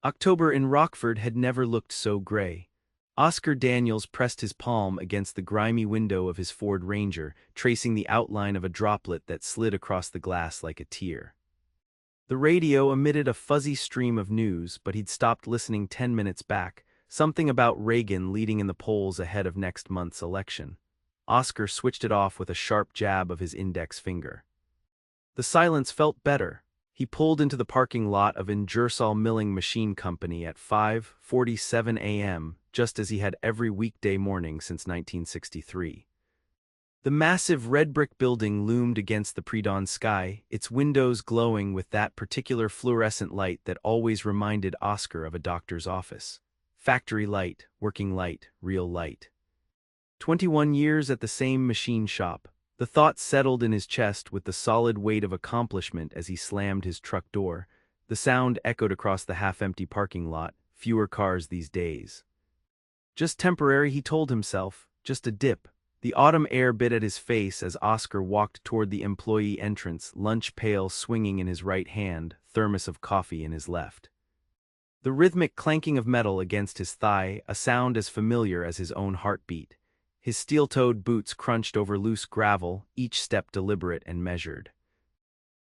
October in Rockford had never looked so gray. Oscar Daniels pressed his palm against the grimy window of his Ford Ranger, tracing the outline of a droplet that slid across the glass like a tear. The radio emitted a fuzzy stream of news, but he'd stopped listening 10 minutes back, something about Reagan leading in the polls ahead of next month's election. Oscar switched it off with a sharp jab of his index finger. The silence felt better. He pulled into the parking lot of Ingersoll Milling Machine Company at 5:47 a.m., just as he had every weekday morning since 1963. The massive red brick building loomed against the pre-dawn sky, its windows glowing with that particular fluorescent light that always reminded Oscar of a doctor's office. Factory light, working light, real light. 21 years at the same machine shop. The thought settled in his chest with the solid weight of accomplishment as he slammed his truck door. The sound echoed across the half-empty parking lot, fewer cars these days. Just temporary, he told himself, just a dip. The autumn air bit at his face as Oscar walked toward the employee entrance, lunch pail swinging in his right hand, thermos of coffee in his left. The rhythmic clanking of metal against his thigh, a sound as familiar as his own heartbeat. His steel-toed boots crunched over loose gravel, each step deliberate and measured.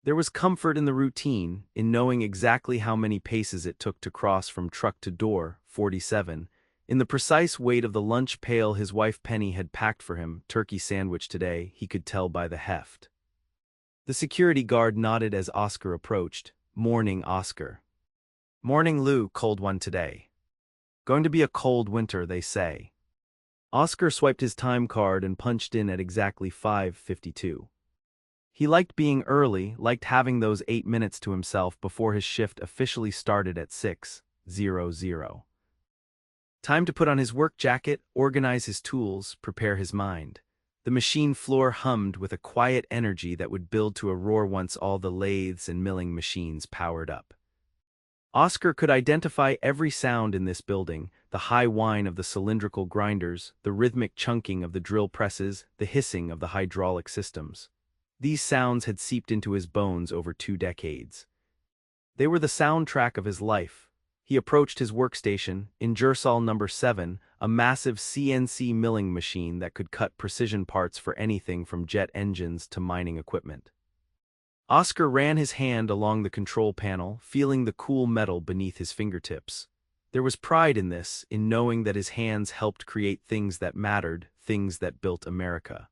There was comfort in the routine, in knowing exactly how many paces it took to cross from truck to door, 47, in the precise weight of the lunch pail his wife Penny had packed for him, turkey sandwich today, he could tell by the heft. The security guard nodded as Oscar approached. Morning, Oscar. Morning, Lou, cold one today. Going to be a cold winter, they say. Oscar swiped his time card and punched in at exactly 5:52. He liked being early, liked having those 8 minutes to himself before his shift officially started at 6:00. Time to put on his work jacket, organize his tools, prepare his mind. The machine floor hummed with a quiet energy that would build to a roar once all the lathes and milling machines powered up. Oscar could identify every sound in this building, the high whine of the cylindrical grinders, the rhythmic chunking of the drill presses, the hissing of the hydraulic systems. These sounds had seeped into his bones over 2 decades. They were the soundtrack of his life. He approached his workstation, Ingersoll No. 7, a massive CNC milling machine that could cut precision parts for anything from jet engines to mining equipment. Oscar ran his hand along the control panel, feeling the cool metal beneath his fingertips. There was pride in this, in knowing that his hands helped create things that mattered, things that built America.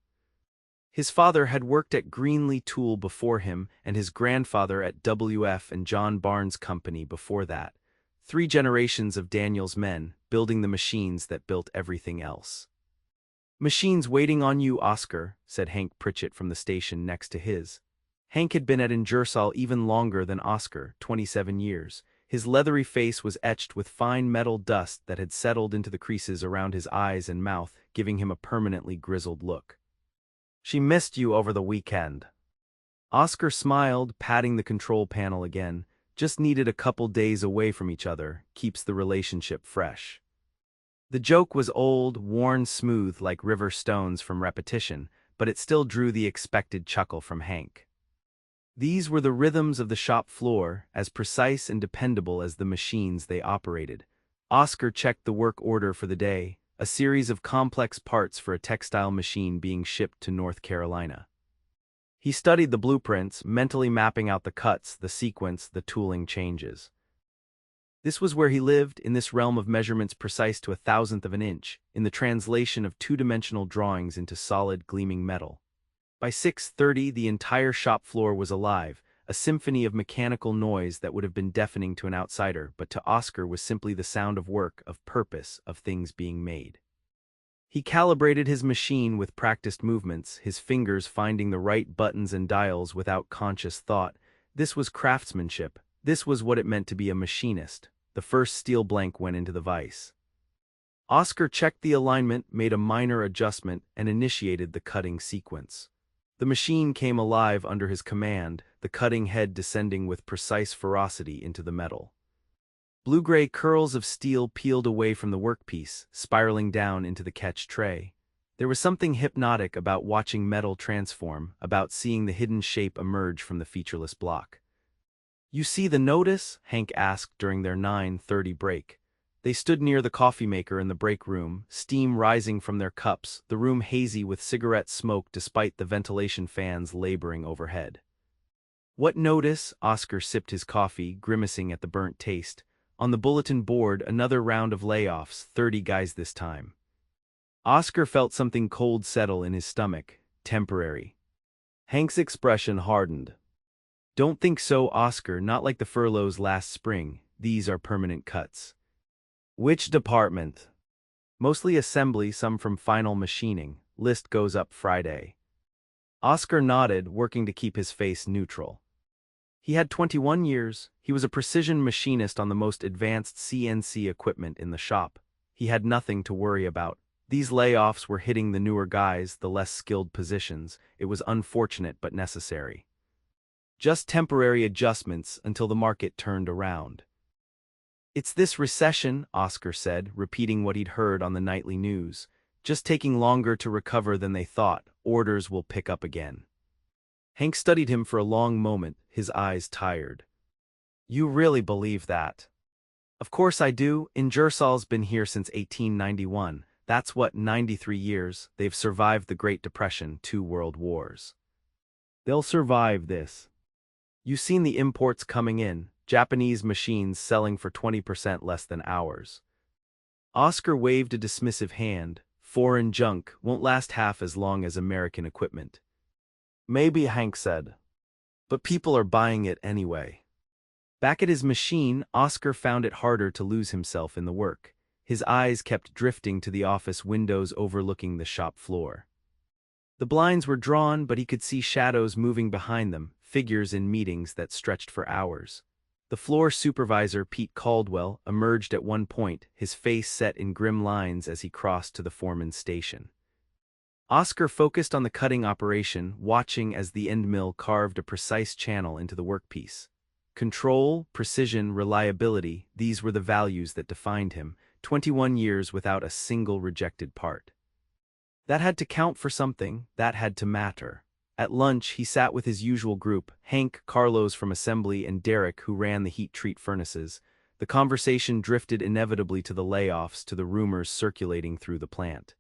His father had worked at Greenlee Tool before him, and his grandfather at W.F. and John Barnes Company before that. 3 generations of Daniel's men, building the machines that built everything else. "Machines waiting on you, Oscar," said Hank Pritchett from the station next to his. Hank had been at Ingersoll even longer than Oscar, 27 years. His leathery face was etched with fine metal dust that had settled into the creases around his eyes and mouth, giving him a permanently grizzled look. "She missed you over the weekend." Oscar smiled, patting the control panel again. Just needed a couple days away from each other, keeps the relationship fresh. The joke was old, worn smooth like river stones from repetition, but it still drew the expected chuckle from Hank. These were the rhythms of the shop floor, as precise and dependable as the machines they operated. Oscar checked the work order for the day, a series of complex parts for a textile machine being shipped to North Carolina. He studied the blueprints, mentally mapping out the cuts, the sequence, the tooling changes. This was where he lived, in this realm of measurements precise to a thousandth of an inch, in the translation of 2-dimensional drawings into solid, gleaming metal. By 6:30, the entire shop floor was alive, a symphony of mechanical noise that would have been deafening to an outsider, but to Oscar was simply the sound of work, of purpose, of things being made. He calibrated his machine with practiced movements, his fingers finding the right buttons and dials without conscious thought. This was craftsmanship. This was what it meant to be a machinist. The first steel blank went into the vise. Oscar checked the alignment, made a minor adjustment, and initiated the cutting sequence. The machine came alive under his command, the cutting head descending with precise ferocity into the metal. Blue-gray curls of steel peeled away from the workpiece, spiraling down into the catch tray. There was something hypnotic about watching metal transform, about seeing the hidden shape emerge from the featureless block. "You see the notice?" Hank asked during their 9:30 break. They stood near the coffee maker in the break room, steam rising from their cups, the room hazy with cigarette smoke despite the ventilation fans laboring overhead. "What notice?" Oscar sipped his coffee, grimacing at the burnt taste. On the bulletin board, another round of layoffs, 30 guys this time. Oscar felt something cold settle in his stomach. Temporary. Hank's expression hardened. "Don't think so, Oscar, not like the furloughs last spring. These are permanent cuts." "Which department?" "Mostly assembly, some from final machining. List goes up Friday." Oscar nodded, working to keep his face neutral. He had 21 years, he was a precision machinist on the most advanced CNC equipment in the shop. He had nothing to worry about. These layoffs were hitting the newer guys, the less skilled positions. It was unfortunate but necessary. Just temporary adjustments until the market turned around. "It's this recession," Oscar said, repeating what he'd heard on the nightly news. "Just taking longer to recover than they thought. Orders will pick up again." Hank studied him for a long moment, his eyes tired. "You really believe that?" "Of course I do. Ingersoll's been here since 1891. That's what, 93 years. They've survived the Great Depression, 2 world wars. They'll survive this. You've seen the imports coming in, Japanese machines selling for 20% less than ours." Oscar waved a dismissive hand. "Foreign junk won't last half as long as American equipment." "Maybe," Hank said. "But people are buying it anyway." Back at his machine, Oscar found it harder to lose himself in the work. His eyes kept drifting to the office windows overlooking the shop floor. The blinds were drawn, but he could see shadows moving behind them, figures in meetings that stretched for hours. The floor supervisor, Pete Caldwell, emerged at one point, his face set in grim lines as he crossed to the foreman's station. Oscar focused on the cutting operation, watching as the end mill carved a precise channel into the workpiece. Control, precision, reliability, these were the values that defined him. 21 years without a single rejected part. That had to count for something, that had to matter. At lunch, he sat with his usual group, Hank, Carlos from assembly, and Derek, who ran the heat treat furnaces. The conversation drifted inevitably to the layoffs, to the rumors circulating through the plant.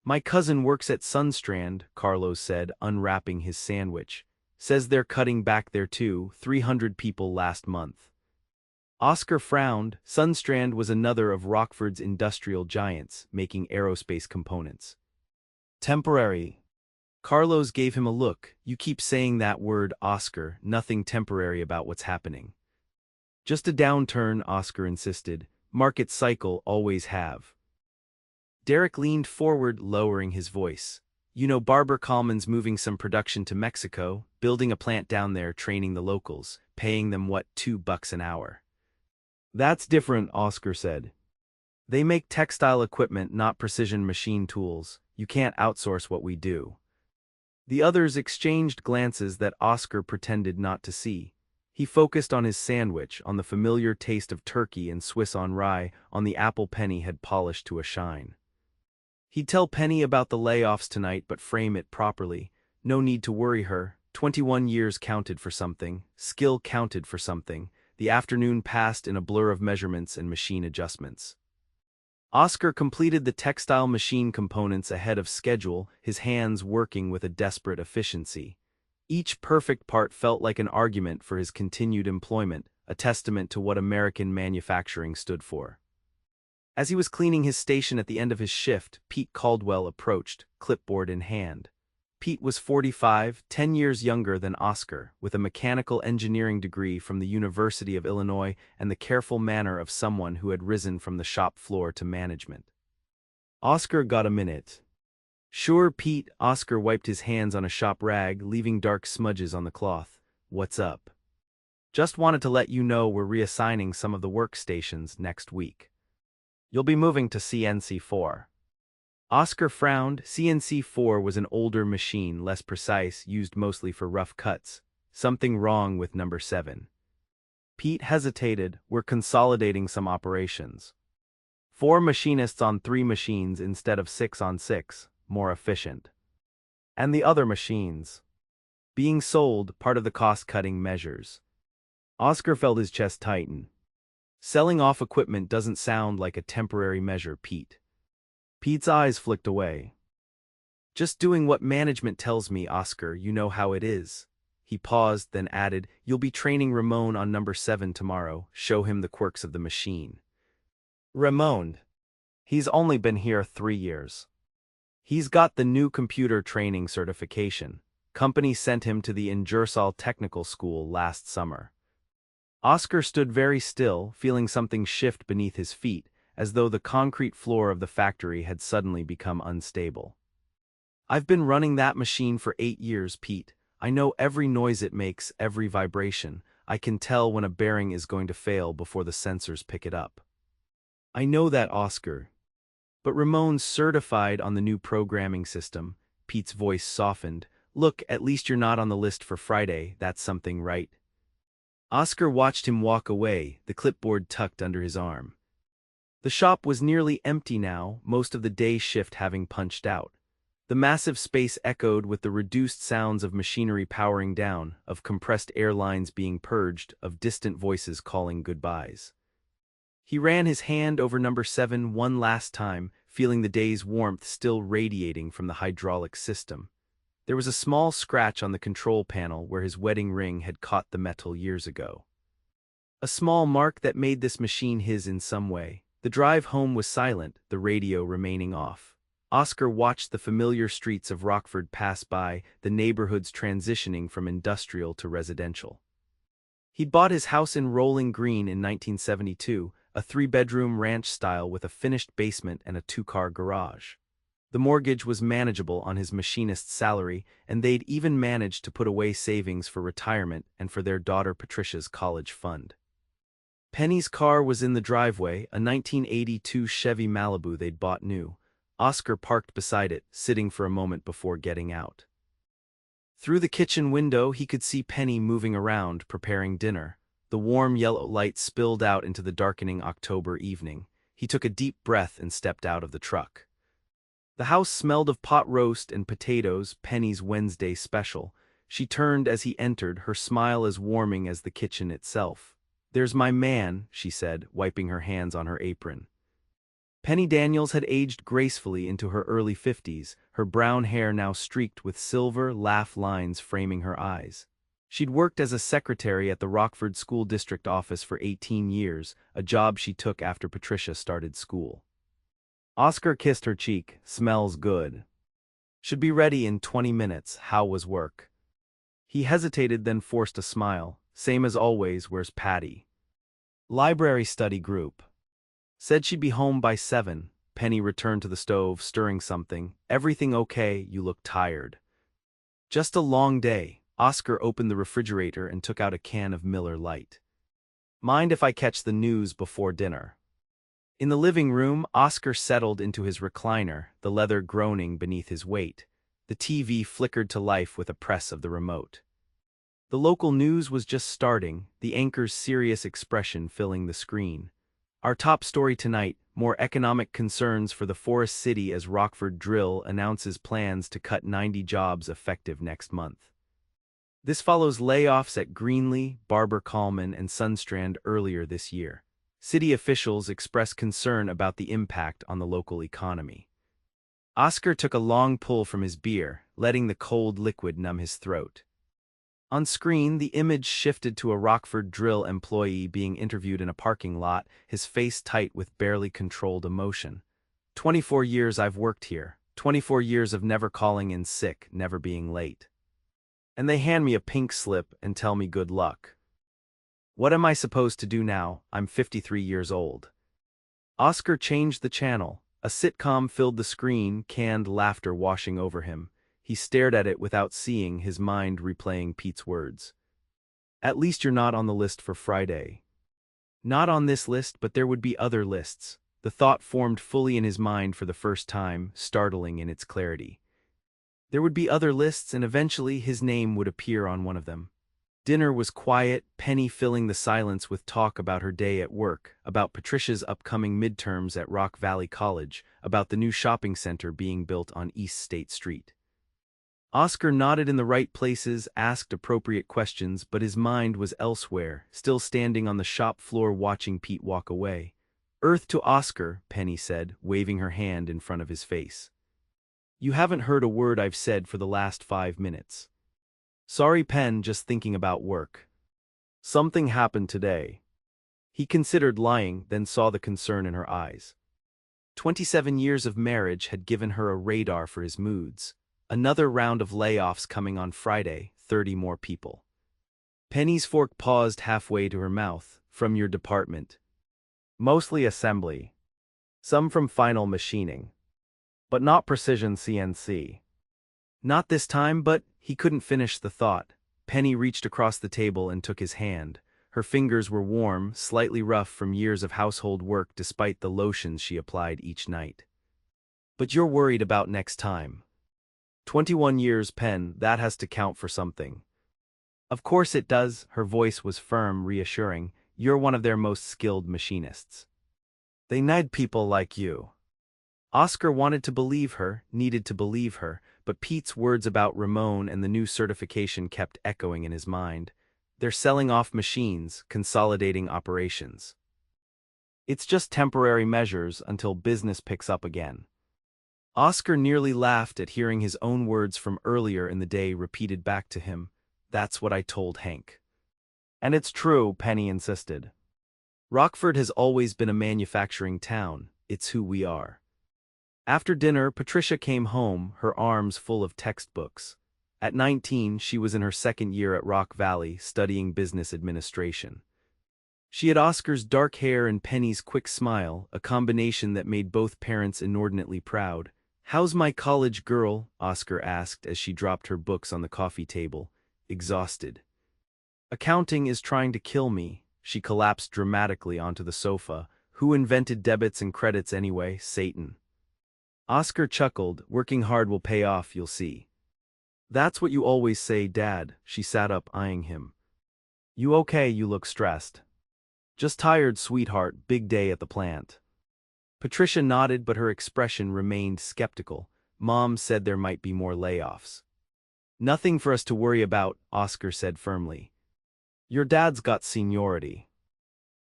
"My cousin works at Sunstrand," Carlos said, unwrapping his sandwich. "Says they're cutting back there too, 300 people last month." Oscar frowned. Sunstrand was another of Rockford's industrial giants, making aerospace components. "Temporary." Carlos gave him a look. "You keep saying that word, Oscar. Nothing temporary about what's happening." "Just a downturn," Oscar insisted. "Market cycle, always have." Derek leaned forward, lowering his voice. "You know Barbara Kallman's moving some production to Mexico, building a plant down there, training the locals, paying them what, $2 an hour." "That's different," Oscar said. "They make textile equipment, not precision machine tools. You can't outsource what we do." The others exchanged glances that Oscar pretended not to see. He focused on his sandwich, on the familiar taste of turkey and Swiss on rye, on the apple Penny had polished to a shine. He'd tell Penny about the layoffs tonight, but frame it properly. No need to worry her. 21 years counted for something. Skill counted for something. The afternoon passed in a blur of measurements and machine adjustments. Oscar completed the textile machine components ahead of schedule, his hands working with a desperate efficiency. Each perfect part felt like an argument for his continued employment, a testament to what American manufacturing stood for. As he was cleaning his station at the end of his shift, Pete Caldwell approached, clipboard in hand. Pete was 45, 10 years younger than Oscar, with a mechanical engineering degree from the University of Illinois and the careful manner of someone who had risen from the shop floor to management. "Oscar, got a minute?" "Sure, Pete." Oscar wiped his hands on a shop rag, leaving dark smudges on the cloth. "What's up?" "Just wanted to let you know we're reassigning some of the workstations next week. You'll be moving to CNC4. Oscar frowned. CNC4 was an older machine, less precise, used mostly for rough cuts. Something wrong with number 7. Pete hesitated. "We're consolidating some operations. 4 machinists on 3 machines instead of 6 on 6, more efficient." "And the other machines?" "Being sold, part of the cost-cutting measures." Oscar felt his chest tighten. Selling off equipment doesn't sound like a temporary measure, Pete. Pete's eyes flicked away. Just doing what management tells me, Oscar, you know how it is. He paused, then added, you'll be training Ramon on number 7 tomorrow, show him the quirks of the machine. Ramon. He's only been here 3 years. He's got the new computer training certification. Company sent him to the Ingersoll Technical School last summer. Oscar stood very still, feeling something shift beneath his feet, as though the concrete floor of the factory had suddenly become unstable. I've been running that machine for 8 years, Pete. I know every noise it makes, every vibration. I can tell when a bearing is going to fail before the sensors pick it up. I know that, Oscar. But Ramon's certified on the new programming system. Pete's voice softened. Look, at least you're not on the list for Friday, that's something, right? Oscar watched him walk away, the clipboard tucked under his arm. The shop was nearly empty now, most of the day shift having punched out. The massive space echoed with the reduced sounds of machinery powering down, of compressed air lines being purged, of distant voices calling goodbyes. He ran his hand over number 7 one last time, feeling the day's warmth still radiating from the hydraulic system. There was a small scratch on the control panel where his wedding ring had caught the metal years ago. A small mark that made this machine his in some way. The drive home was silent, the radio remaining off. Oscar watched the familiar streets of Rockford pass by, the neighborhoods transitioning from industrial to residential. He'd bought his house in Rolling Green in 1972, a 3-bedroom ranch style with a finished basement and a 2-car garage. The mortgage was manageable on his machinist's salary, and they'd even managed to put away savings for retirement and for their daughter Patricia's college fund. Penny's car was in the driveway, a 1982 Chevy Malibu they'd bought new. Oscar parked beside it, sitting for a moment before getting out. Through the kitchen window he could see Penny moving around, preparing dinner. The warm yellow light spilled out into the darkening October evening. He took a deep breath and stepped out of the truck. The house smelled of pot roast and potatoes, Penny's Wednesday special. She turned as he entered, her smile as warming as the kitchen itself. "There's my man," she said, wiping her hands on her apron. Penny Daniels had aged gracefully into her early 50s, her brown hair now streaked with silver laugh lines framing her eyes. She'd worked as a secretary at the Rockford School District office for 18 years, a job she took after Patricia started school. Oscar kissed her cheek. "Smells good. Should be ready in 20 minutes. How was work?" He hesitated, then forced a smile. "Same as always, where's Patty?" "Library study group. Said she'd be home by 7. Penny returned to the stove, stirring something. "Everything okay? You look tired." "Just a long day." Oscar opened the refrigerator and took out a can of Miller Lite. "Mind if I catch the news before dinner?" In the living room, Oscar settled into his recliner, the leather groaning beneath his weight. The TV flickered to life with a press of the remote. The local news was just starting, the anchor's serious expression filling the screen. "Our top story tonight, more economic concerns for the Forest City as Rockford Drill announces plans to cut 90 jobs effective next month." This follows layoffs at Greenlee, Barber Coleman, and Sunstrand earlier this year. City officials expressed concern about the impact on the local economy. Oscar took a long pull from his beer, letting the cold liquid numb his throat. On screen, the image shifted to a Rockford Drill employee being interviewed in a parking lot, his face tight with barely controlled emotion. 24 years I've worked here. 24 years of never calling in sick, never being late. And they hand me a pink slip and tell me good luck. What am I supposed to do now? I'm 53 years old." Oscar changed the channel. A sitcom filled the screen, canned laughter washing over him. He stared at it without seeing, his mind replaying Pete's words. "At least you're not on the list for Friday." Not on this list, but there would be other lists. The thought formed fully in his mind for the first time, startling in its clarity. There would be other lists, and eventually his name would appear on one of them. Dinner was quiet, Penny filling the silence with talk about her day at work, about Patricia's upcoming midterms at Rock Valley College, about the new shopping center being built on East State Street. Oscar nodded in the right places, asked appropriate questions, but his mind was elsewhere, still standing on the shop floor watching Pete walk away. "Earth to Oscar," Penny said, waving her hand in front of his face. "You haven't heard a word I've said for the last 5 minutes." "Sorry, Pen, just thinking about work." "Something happened today." He considered lying, then saw the concern in her eyes. 27 years of marriage had given her a radar for his moods. Another round of layoffs coming on Friday, 30 more people. Penny's fork paused halfway to her mouth. "From your department?" "Mostly assembly. Some from final machining. But not precision CNC." "Not this time, but—" He couldn't finish the thought. Penny reached across the table and took his hand. Her fingers were warm, slightly rough from years of household work despite the lotions she applied each night. "But you're worried about next time." 21 years, Pen, that has to count for something." "Of course it does," her voice was firm, reassuring. "You're one of their most skilled machinists. They need people like you." Oscar wanted to believe her, needed to believe her, but Pete's words about Ramon and the new certification kept echoing in his mind. They're selling off machines, consolidating operations. It's just temporary measures until business picks up again. Oscar nearly laughed at hearing his own words from earlier in the day repeated back to him. "That's what I told Hank." "And it's true," Penny insisted. "Rockford has always been a manufacturing town. It's who we are." After dinner, Patricia came home, her arms full of textbooks. At 19, she was in her second year at Rock Valley, studying business administration. She had Oscar's dark hair and Penny's quick smile, a combination that made both parents inordinately proud. "How's my college girl?" Oscar asked as she dropped her books on the coffee table, exhausted. "Accounting is trying to kill me." She collapsed dramatically onto the sofa. "Who invented debits and credits anyway? Satan." Oscar chuckled. "Working hard will pay off, you'll see." "That's what you always say, Dad." She sat up, eyeing him. "You okay? You look stressed." "Just tired, sweetheart. Big day at the plant." Patricia nodded, but her expression remained skeptical. "Mom said there might be more layoffs." "Nothing for us to worry about," Oscar said firmly. "Your dad's got seniority."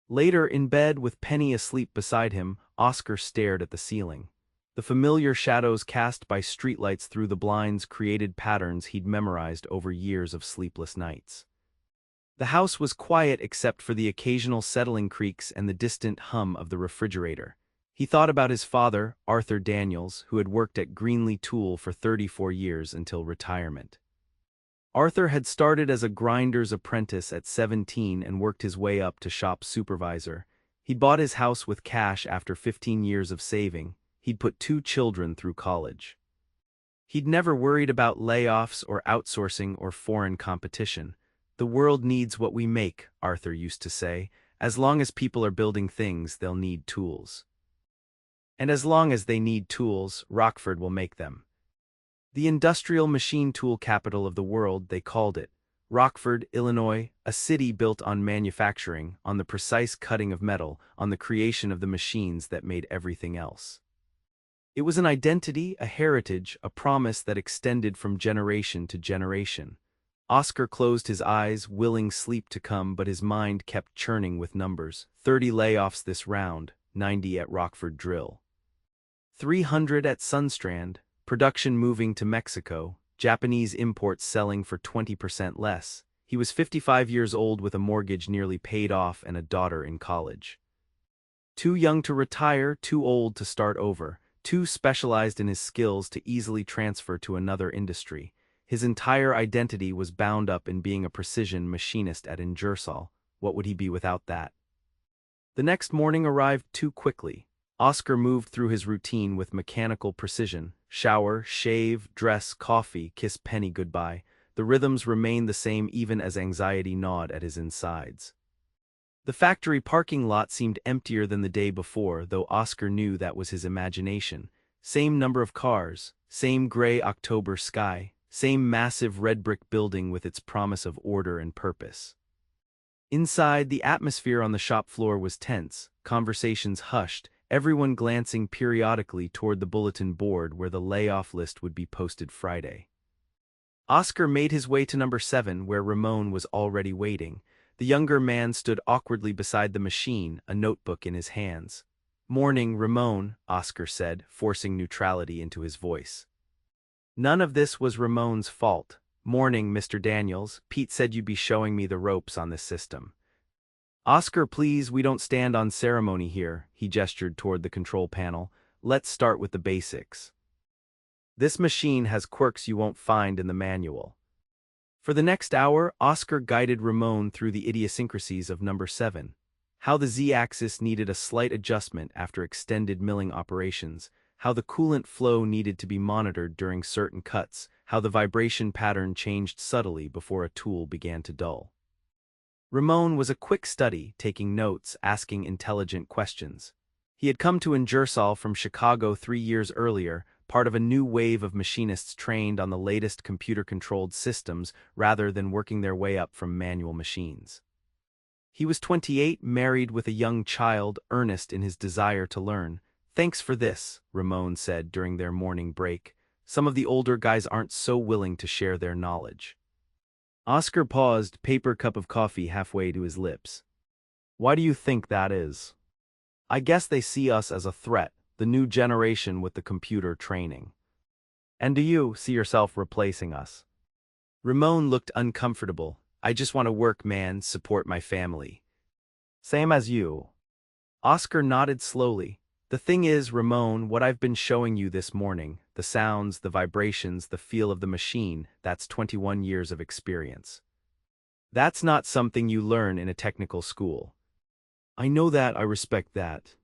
Later, in bed with Penny asleep beside him, Oscar stared at the ceiling. The familiar shadows cast by streetlights through the blinds created patterns he'd memorized over years of sleepless nights. The house was quiet except for the occasional settling creaks and the distant hum of the refrigerator. He thought about his father, Arthur Daniels, who had worked at Greenlee Tool for 34 years until retirement. Arthur had started as a grinder's apprentice at 17 and worked his way up to shop supervisor. He'd bought his house with cash after 15 years of saving. He'd put 2 children through college. He'd never worried about layoffs or outsourcing or foreign competition. "The world needs what we make," Arthur used to say. "As long as people are building things, they'll need tools. And as long as they need tools, Rockford will make them." The industrial machine tool capital of the world, they called it. Rockford, Illinois, a city built on manufacturing, on the precise cutting of metal, on the creation of the machines that made everything else. It was an identity, a heritage, a promise that extended from generation to generation. Oscar closed his eyes, willing sleep to come, but his mind kept churning with numbers. 30 layoffs this round, 90 at Rockford Drill. 300 at Sunstrand, production moving to Mexico, Japanese imports selling for 20% less. He was 55 years old with a mortgage nearly paid off and a daughter in college. Too young to retire, too old to start over, too specialized in his skills to easily transfer to another industry. His entire identity was bound up in being a precision machinist at Ingersoll. What would he be without that? The next morning arrived too quickly. Oscar moved through his routine with mechanical precision. Shower, shave, dress, coffee, kiss Penny goodbye. The rhythms remained the same even as anxiety gnawed at his insides. The factory parking lot seemed emptier than the day before, though Oscar knew that was his imagination. Same number of cars, same gray October sky, same massive red brick building with its promise of order and purpose. Inside, the atmosphere on the shop floor was tense, conversations hushed, everyone glancing periodically toward the bulletin board where the layoff list would be posted Friday. Oscar made his way to number 7 where Ramon was already waiting. The younger man stood awkwardly beside the machine, a notebook in his hands. "Morning, Ramon," Oscar said, forcing neutrality into his voice. None of this was Ramon's fault. "Morning, Mr. Daniels. Pete said you'd be showing me the ropes on this system." "Oscar, please, we don't stand on ceremony here," he gestured toward the control panel. "Let's start with the basics. This machine has quirks you won't find in the manual." For the next hour, Oscar guided Ramon through the idiosyncrasies of number 7. How the Z-axis needed a slight adjustment after extended milling operations, how the coolant flow needed to be monitored during certain cuts, how the vibration pattern changed subtly before a tool began to dull. Ramon was a quick study, taking notes, asking intelligent questions. He had come to Ingersoll from Chicago 3 years earlier, part of a new wave of machinists trained on the latest computer-controlled systems rather than working their way up from manual machines. He was 28, married with a young child, earnest in his desire to learn. "Thanks for this," Ramon said during their morning break. "Some of the older guys aren't so willing to share their knowledge." Oscar paused, paper cup of coffee halfway to his lips. "Why do you think that is?" "I guess they see us as a threat, the new generation with the computer training." "And do you see yourself replacing us?" Ramon looked uncomfortable. "I just want to work, man, support my family." "Same as you." Oscar nodded slowly. "The thing is, Ramon, what I've been showing you this morning, the sounds, the vibrations, the feel of the machine, that's 21 years of experience. That's not something you learn in a technical school." "I know that, I respect that.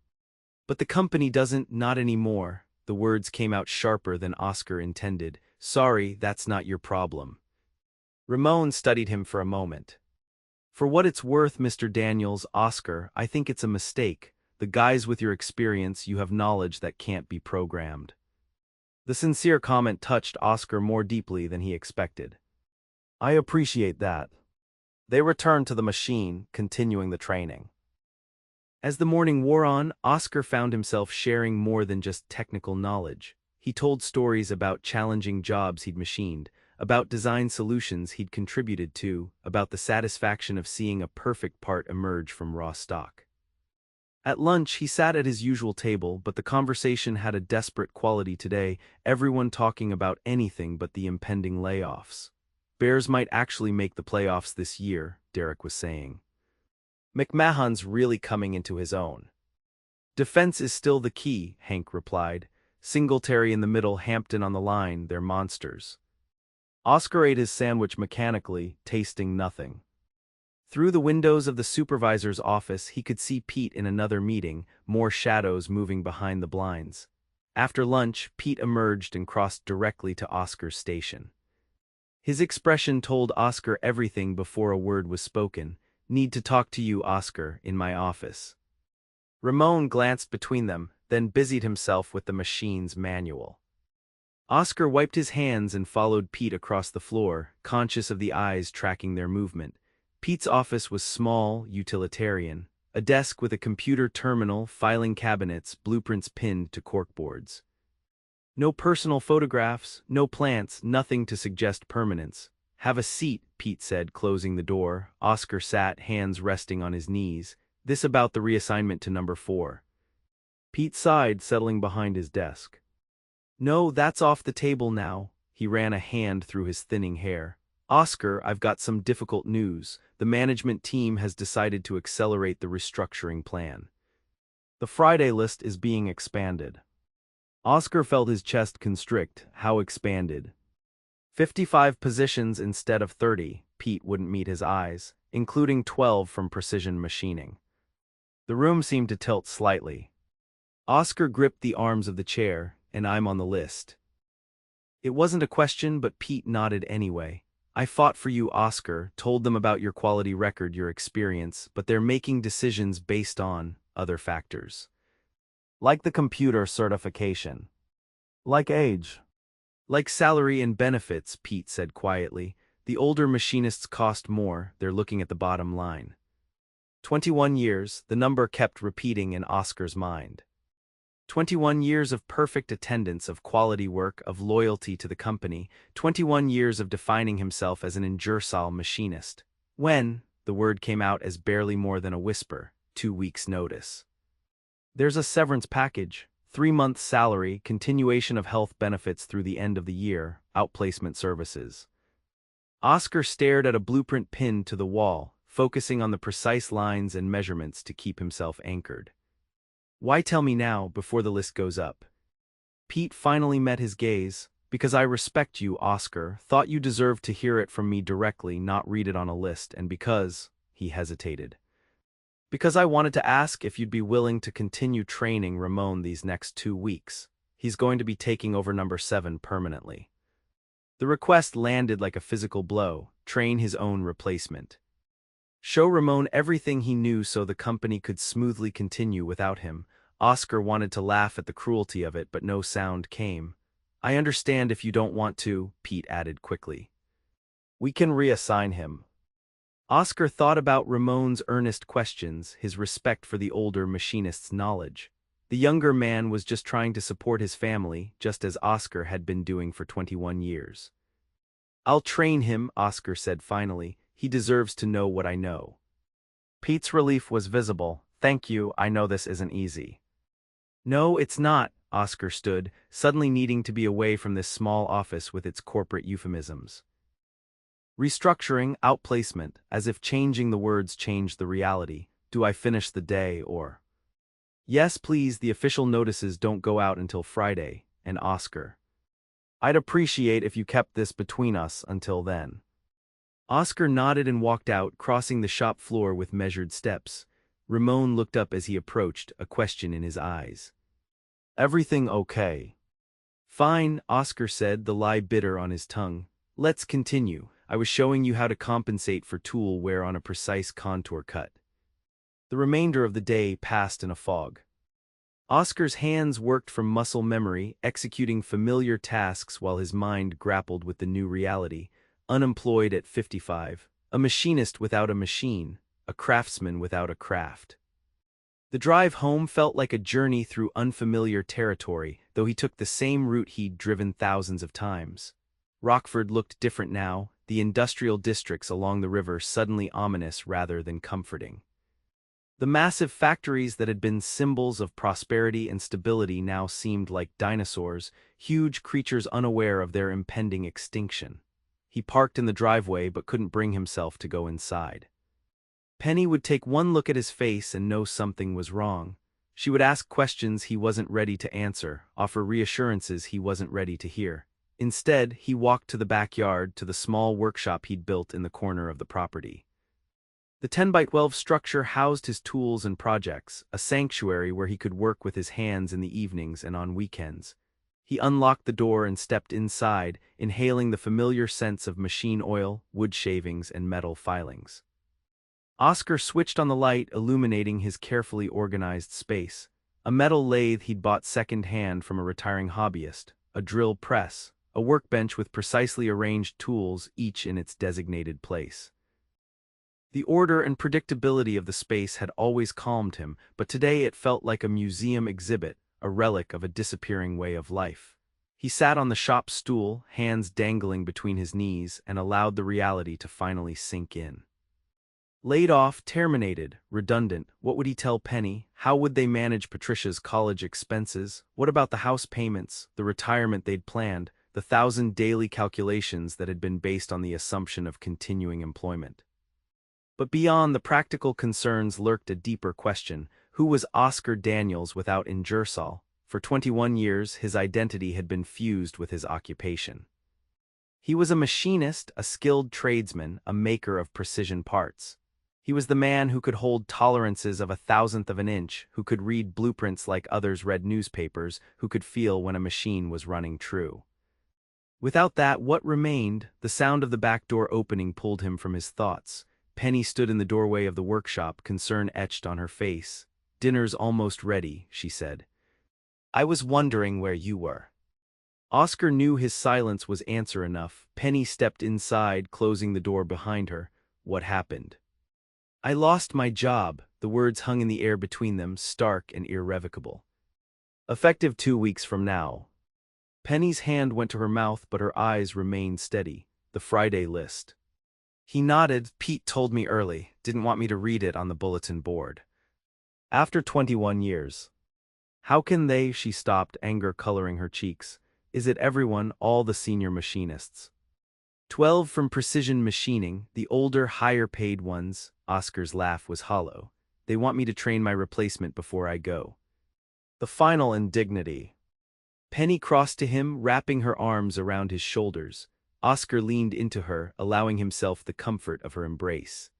But the company doesn't, not anymore." The words came out sharper than Oscar intended. "Sorry, that's not your problem." Ramon studied him for a moment. "For what it's worth, Mr. Daniels, Oscar, I think it's a mistake. The guys with your experience, you have knowledge that can't be programmed." The sincere comment touched Oscar more deeply than he expected. "I appreciate that." They returned to the machine, continuing the training. As the morning wore on, Oscar found himself sharing more than just technical knowledge. He told stories about challenging jobs he'd machined, about design solutions he'd contributed to, about the satisfaction of seeing a perfect part emerge from raw stock. At lunch, he sat at his usual table, but the conversation had a desperate quality today, everyone talking about anything but the impending layoffs. "Bears might actually make the playoffs this year," Derek was saying. "McMahon's really coming into his own." "Defense is still the key," Hank replied. "Singletary in the middle, Hampton on the line, they're monsters." Oscar ate his sandwich mechanically, tasting nothing. Through the windows of the supervisor's office, he could see Pete in another meeting, more shadows moving behind the blinds. After lunch, Pete emerged and crossed directly to Oscar's station. His expression told Oscar everything before a word was spoken. "Need to talk to you, Oscar, in my office." Ramon glanced between them, then busied himself with the machine's manual. Oscar wiped his hands and followed Pete across the floor, conscious of the eyes tracking their movement. Pete's office was small, utilitarian, a desk with a computer terminal, filing cabinets, blueprints pinned to corkboards. No personal photographs, no plants, nothing to suggest permanence. "Have a seat," Pete said, closing the door. Oscar sat, hands resting on his knees. "This about the reassignment to number 4. Pete sighed, settling behind his desk. "No, that's off the table now." He ran a hand through his thinning hair. "Oscar, I've got some difficult news. The management team has decided to accelerate the restructuring plan. The Friday list is being expanded." Oscar felt his chest constrict. How expanded? 55 positions instead of 30, Pete wouldn't meet his eyes, including 12 from precision machining. The room seemed to tilt slightly. Oscar gripped the arms of the chair, "And I'm on the list." It wasn't a question, but Pete nodded anyway. "I fought for you, Oscar, told them about your quality record, your experience, but they're making decisions based on other factors. Like the computer certification. Like age. Like salary and benefits," Pete said quietly. "The older machinists cost more, they're looking at the bottom line." 21 years, the number kept repeating in Oscar's mind. 21 years of perfect attendance, of quality work, of loyalty to the company, 21 years of defining himself as an Ingersoll machinist. When, the word came out as barely more than a whisper, 2 weeks' notice. There's a severance package, 3 months' salary, continuation of health benefits through the end of the year, outplacement services. Oscar stared at a blueprint pinned to the wall, focusing on the precise lines and measurements to keep himself anchored. Why tell me now, before the list goes up? Pete finally met his gaze. Because I respect you, Oscar, thought you deserved to hear it from me directly, not read it on a list, and because, he hesitated. Because I wanted to ask if you'd be willing to continue training Ramon these next 2 weeks. He's going to be taking over number 7 permanently. The request landed like a physical blow: train his own replacement. Show Ramon everything he knew so the company could smoothly continue without him. Oscar wanted to laugh at the cruelty of it, but no sound came. I understand if you don't want to, Pete added quickly. We can reassign him. Oscar thought about Ramon's earnest questions, his respect for the older machinist's knowledge. The younger man was just trying to support his family, just as Oscar had been doing for 21 years. I'll train him, Oscar said finally. He deserves to know what I know. Pete's relief was visible. Thank you, I know this isn't easy. No, it's not. Oscar stood, suddenly needing to be away from this small office with its corporate euphemisms. Restructuring, outplacement, as if changing the words changed the reality. Do I finish the day or? Yes, please, the official notices don't go out until Friday, and Oscar. I'd appreciate if you kept this between us until then. Oscar nodded and walked out, crossing the shop floor with measured steps. Ramon looked up as he approached, a question in his eyes. Everything okay? Fine, Oscar said, the lie bitter on his tongue. Let's continue. I was showing you how to compensate for tool wear on a precise contour cut. The remainder of the day passed in a fog. Oscar's hands worked from muscle memory, executing familiar tasks while his mind grappled with the new reality. Unemployed at 55, a machinist without a machine, a craftsman without a craft. The drive home felt like a journey through unfamiliar territory, though he took the same route he'd driven thousands of times. Rockford looked different now, the industrial districts along the river suddenly ominous rather than comforting. The massive factories that had been symbols of prosperity and stability now seemed like dinosaurs, huge creatures unaware of their impending extinction. He parked in the driveway but couldn't bring himself to go inside. Penny would take one look at his face and know something was wrong. She would ask questions he wasn't ready to answer, offer reassurances he wasn't ready to hear. Instead, he walked to the backyard, to the small workshop he'd built in the corner of the property. The 10-by-12 structure housed his tools and projects, a sanctuary where he could work with his hands in the evenings and on weekends. He unlocked the door and stepped inside, inhaling the familiar scents of machine oil, wood shavings, and metal filings. Oscar switched on the light, illuminating his carefully organized space. A metal lathe he'd bought second-hand from a retiring hobbyist, a drill press, a workbench with precisely arranged tools, each in its designated place. The order and predictability of the space had always calmed him, but today it felt like a museum exhibit, a relic of a disappearing way of life. He sat on the shop stool, hands dangling between his knees, and allowed the reality to finally sink in. Laid off, terminated, redundant. What would he tell Penny? How would they manage Patricia's college expenses? What about the house payments, the retirement they'd planned, the 1,000 daily calculations that had been based on the assumption of continuing employment? But beyond the practical concerns lurked a deeper question. Who was Oscar Daniels without Ingersoll? For 21 years, his identity had been fused with his occupation. He was a machinist, a skilled tradesman, a maker of precision parts. He was the man who could hold tolerances of 1,000th of an inch, who could read blueprints like others read newspapers, who could feel when a machine was running true. Without that, what remained? The sound of the back door opening pulled him from his thoughts. Penny stood in the doorway of the workshop, concern etched on her face. Dinner's almost ready, she said. I was wondering where you were. Oscar knew his silence was answer enough. Penny stepped inside, closing the door behind her. What happened? I lost my job. The words hung in the air between them, stark and irrevocable. Effective 2 weeks from now. Penny's hand went to her mouth, but her eyes remained steady. The Friday list. He nodded. Pete told me early, didn't want me to read it on the bulletin board. After 21 years. How can they? She stopped, anger coloring her cheeks. Is it everyone, all the senior machinists? 12 from Precision Machining, the older, higher-paid ones. Oscar's laugh was hollow. They want me to train my replacement before I go. The final indignity. Penny crossed to him, wrapping her arms around his shoulders. Oscar leaned into her, allowing himself the comfort of her embrace.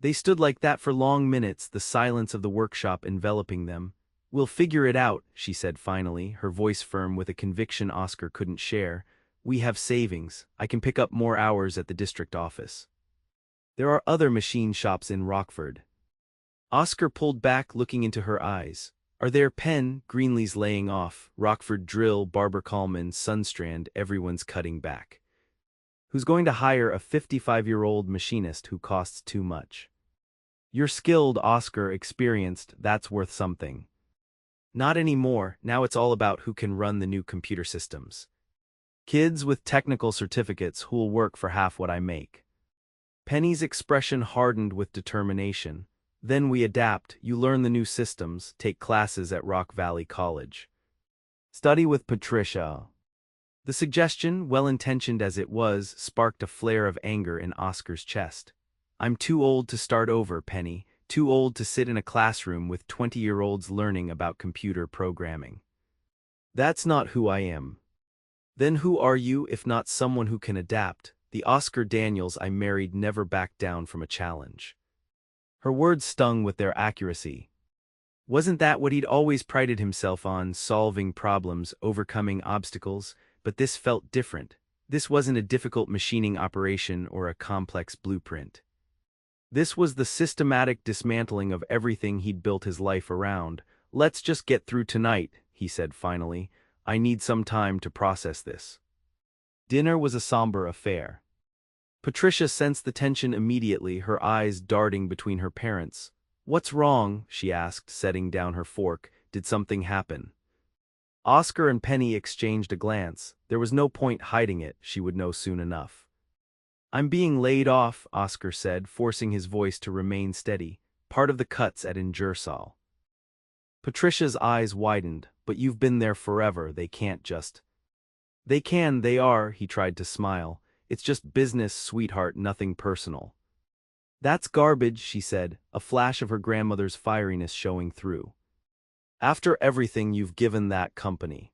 They stood like that for long minutes, the silence of the workshop enveloping them. We'll figure it out, she said finally, her voice firm with a conviction Oscar couldn't share. We have savings. I can pick up more hours at the district office. There are other machine shops in Rockford. Oscar pulled back, looking into her eyes. Are there? Penn, Greenlee's laying off, Rockford Drill, Barber Coleman, Sunstrand, everyone's cutting back. Who's going to hire a 55-year-old machinist who costs too much? You're skilled, Oscar, experienced, that's worth something. Not anymore, now it's all about who can run the new computer systems. Kids with technical certificates who'll work for half what I make. Penny's expression hardened with determination. Then we adapt, you learn the new systems, take classes at Rock Valley College. Study with Patricia. The suggestion, well-intentioned as it was, sparked a flare of anger in Oscar's chest. I'm too old to start over, Penny, too old to sit in a classroom with 20-year-olds learning about computer programming. That's not who I am. Then who are you if not someone who can adapt? The Oscar Daniels I married never backed down from a challenge. Her words stung with their accuracy. Wasn't that what he'd always prided himself on, solving problems, overcoming obstacles? But this felt different. This wasn't a difficult machining operation or a complex blueprint. This was the systematic dismantling of everything he'd built his life around. Let's just get through tonight, he said finally. I need some time to process this. Dinner was a somber affair. Patricia sensed the tension immediately, her eyes darting between her parents. What's wrong? She asked, setting down her fork. Did something happen? Oscar and Penny exchanged a glance. There was no point hiding it, she would know soon enough. I'm being laid off, Oscar said, forcing his voice to remain steady. Part of the cuts at Ingersoll. Patricia's eyes widened. But you've been there forever, they can't just… They can, they are, he tried to smile. It's just business, sweetheart, nothing personal. That's garbage, she said, a flash of her grandmother's fieriness showing through. After everything you've given that company.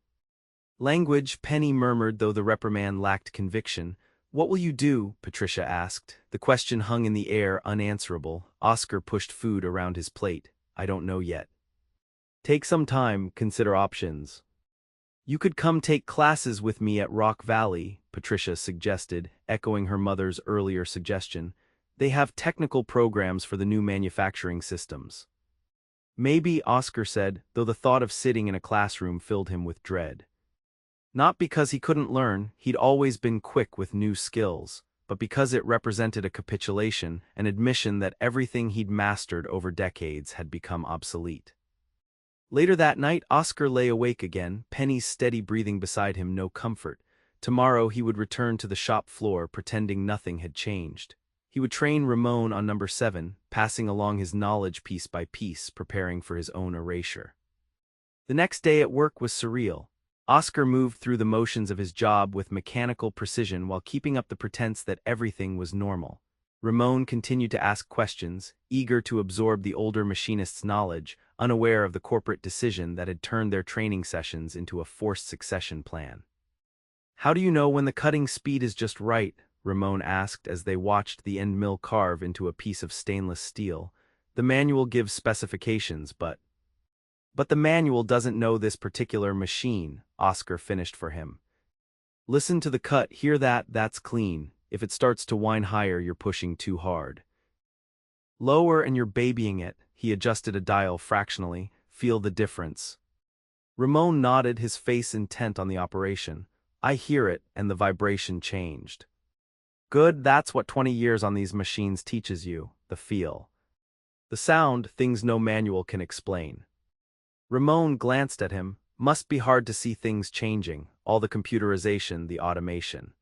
Language, Penny murmured, though the reprimand lacked conviction. What will you do? Patricia asked. The question hung in the air, unanswerable. Oscar pushed food around his plate. I don't know yet. Take some time, consider options. You could come take classes with me at Rock Valley, Patricia suggested, echoing her mother's earlier suggestion. They have technical programs for the new manufacturing systems. Maybe, Oscar said, though the thought of sitting in a classroom filled him with dread. Not because he couldn't learn, he'd always been quick with new skills, but because it represented a capitulation, an admission that everything he'd mastered over decades had become obsolete. Later that night, Oscar lay awake again, Penny's steady breathing beside him no comfort. Tomorrow he would return to the shop floor, pretending nothing had changed. He would train Ramon on number 7, passing along his knowledge piece by piece, preparing for his own erasure. The next day at work was surreal. Oscar moved through the motions of his job with mechanical precision while keeping up the pretense that everything was normal. Ramon continued to ask questions, eager to absorb the older machinist's knowledge, unaware of the corporate decision that had turned their training sessions into a forced succession plan. How do you know when the cutting speed is just right? Ramon asked as they watched the end mill carve into a piece of stainless steel. The manual gives specifications, but the manual doesn't know this particular machine, Oscar finished for him. Listen to the cut, hear that, that's clean. If it starts to whine higher, you're pushing too hard. Lower and you're babying it, he adjusted a dial fractionally, feel the difference. Ramon nodded, his face intent on the operation. I hear it, and the vibration changed. Good, that's what 20 years on these machines teaches you, the feel. The sound, things no manual can explain. Ramon glanced at him. Must be hard to see things changing, all the computerization, the automation.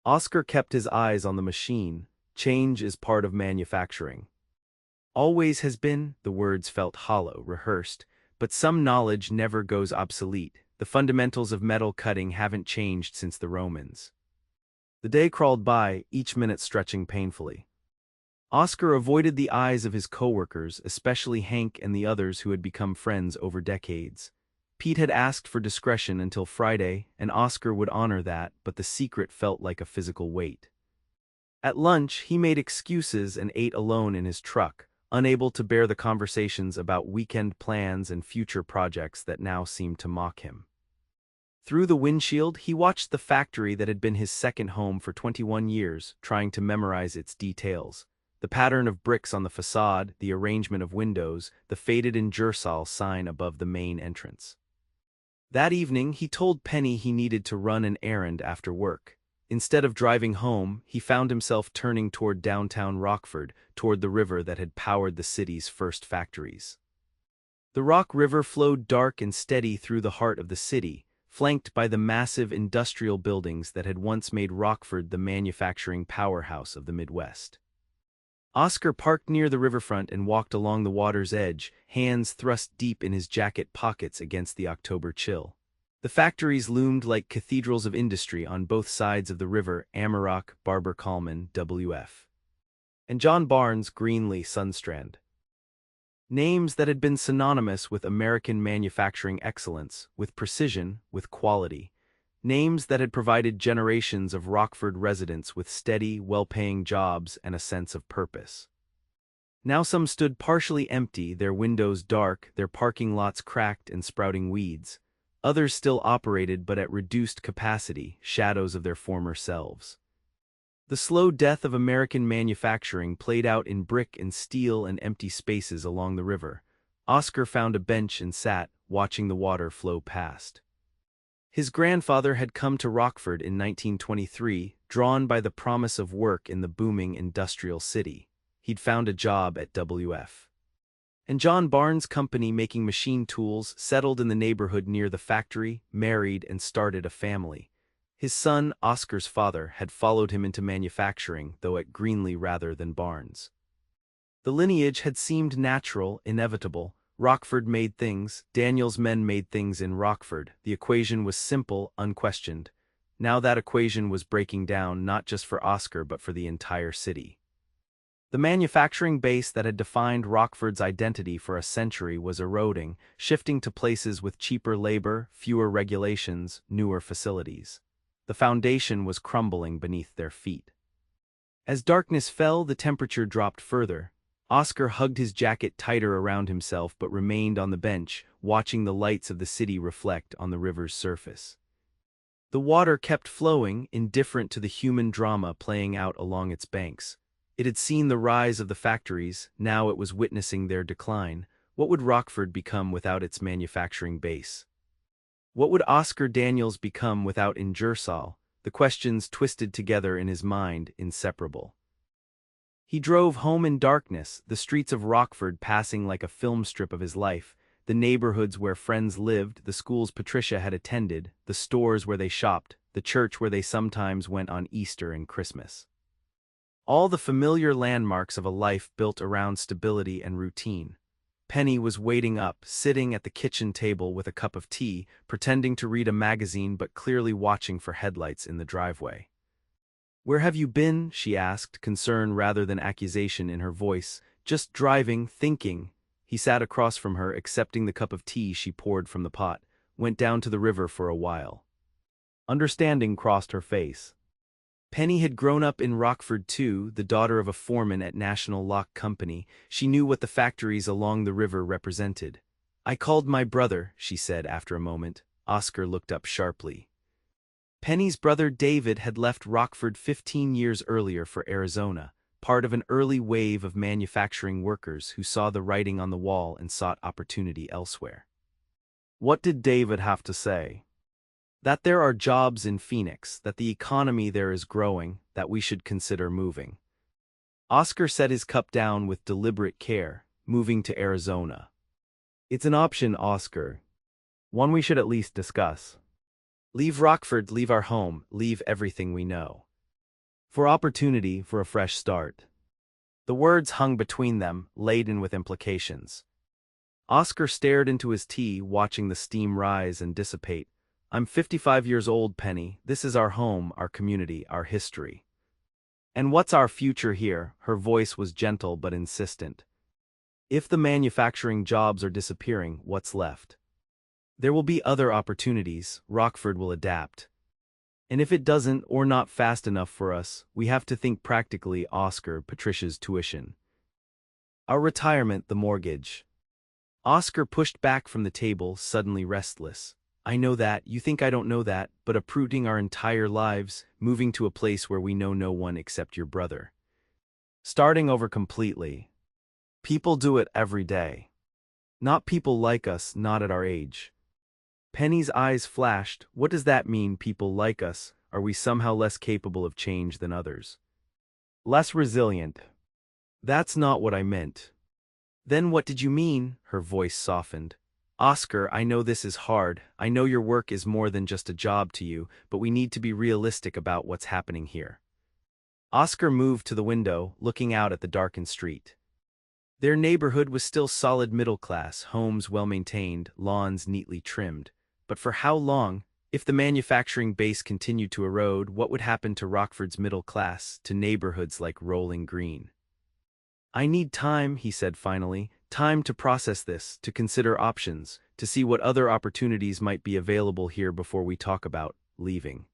Oscar kept his eyes on the machine. Change is part of manufacturing. Always has been, the words felt hollow, rehearsed, but some knowledge never goes obsolete. The fundamentals of metal cutting haven't changed since the Romans. The day crawled by, each minute stretching painfully. Oscar avoided the eyes of his coworkers, especially Hank and the others who had become friends over decades. Pete had asked for discretion until Friday, and Oscar would honor that, but the secret felt like a physical weight. At lunch, he made excuses and ate alone in his truck, unable to bear the conversations about weekend plans and future projects that now seemed to mock him. Through the windshield, he watched the factory that had been his second home for 21 years, trying to memorize its details. The pattern of bricks on the facade, the arrangement of windows, the faded Ingersoll sign above the main entrance. That evening, he told Penny he needed to run an errand after work. Instead of driving home, he found himself turning toward downtown Rockford, toward the river that had powered the city's first factories. The Rock River flowed dark and steady through the heart of the city, flanked by the massive industrial buildings that had once made Rockford the manufacturing powerhouse of the Midwest. Oscar parked near the riverfront and walked along the water's edge, hands thrust deep in his jacket pockets against the October chill. The factories loomed like cathedrals of industry on both sides of the river: Amarok, Barber Coleman, W.F. and John Barnes, Greenlee, Sunstrand. Names that had been synonymous with American manufacturing excellence, with precision, with quality. Names that had provided generations of Rockford residents with steady, well-paying jobs and a sense of purpose. Now some stood partially empty, their windows dark, their parking lots cracked and sprouting weeds. Others still operated but at reduced capacity, shadows of their former selves. The slow death of American manufacturing played out in brick and steel and empty spaces along the river. Oscar found a bench and sat, watching the water flow past. His grandfather had come to Rockford in 1923, drawn by the promise of work in the booming industrial city. He'd found a job at W.F. and John Barnes' company making machine tools, settled in the neighborhood near the factory, married and started a family. His son, Oscar's father, had followed him into manufacturing, though at Greenlee rather than Barnes. The lineage had seemed natural, inevitable. Rockford made things, Daniel's men made things in Rockford. The equation was simple, unquestioned. Now that equation was breaking down, not just for Oscar but for the entire city. The manufacturing base that had defined Rockford's identity for a century was eroding, shifting to places with cheaper labor, fewer regulations, newer facilities. The foundation was crumbling beneath their feet. As darkness fell, the temperature dropped further. Oscar hugged his jacket tighter around himself but remained on the bench, watching the lights of the city reflect on the river's surface. The water kept flowing, indifferent to the human drama playing out along its banks. It had seen the rise of the factories, now it was witnessing their decline. What would Rockford become without its manufacturing base? What would Oscar Daniels become without Ingersoll? The questions twisted together in his mind, inseparable. He drove home in darkness, the streets of Rockford passing like a film strip of his life, the neighborhoods where friends lived, the schools Patricia had attended, the stores where they shopped, the church where they sometimes went on Easter and Christmas. All the familiar landmarks of a life built around stability and routine. Penny was waiting up, sitting at the kitchen table with a cup of tea, pretending to read a magazine but clearly watching for headlights in the driveway. "Where have you been?" she asked, concern rather than accusation in her voice. "Just driving, thinking." He sat across from her, accepting the cup of tea she poured from the pot, went down to the river for a while. Understanding crossed her face. Penny had grown up in Rockford too, the daughter of a foreman at National Lock Company. She knew what the factories along the river represented. "I called my brother," she said after a moment. Oscar looked up sharply. Penny's brother David had left Rockford 15 years earlier for Arizona, part of an early wave of manufacturing workers who saw the writing on the wall and sought opportunity elsewhere. What did David have to say? That there are jobs in Phoenix, that the economy there is growing, that we should consider moving. Oscar set his cup down with deliberate care, moving to Arizona. It's an option, Oscar. One we should at least discuss. Leave Rockford, leave our home, leave everything we know. For opportunity, for a fresh start. The words hung between them, laden with implications. Oscar stared into his tea, watching the steam rise and dissipate. I'm 55 years old, Penny. This is our home, our community, our history. And what's our future here? Her voice was gentle but insistent. If the manufacturing jobs are disappearing, what's left? There will be other opportunities. Rockford will adapt. And if it doesn't, or not fast enough for us, we have to think practically. Oscar, Patricia's tuition. Our retirement, the mortgage. Oscar pushed back from the table, suddenly restless. I know that, you think I don't know that, but uprooting our entire lives, moving to a place where we know no one except your brother. Starting over completely. People do it every day. Not people like us, not at our age. Penny's eyes flashed. What does that mean, people like us? Are we somehow less capable of change than others? Less resilient. That's not what I meant. Then what did you mean? Her voice softened. Oscar, I know this is hard. I know your work is more than just a job to you, but we need to be realistic about what's happening here. Oscar moved to the window, looking out at the darkened street. Their neighborhood was still solid middle class, homes well maintained, lawns neatly trimmed. But for how long? If the manufacturing base continued to erode, what would happen to Rockford's middle class, to neighborhoods like Rolling Green? I need time, he said finally, time to process this, to consider options, to see what other opportunities might be available here before we talk about leaving.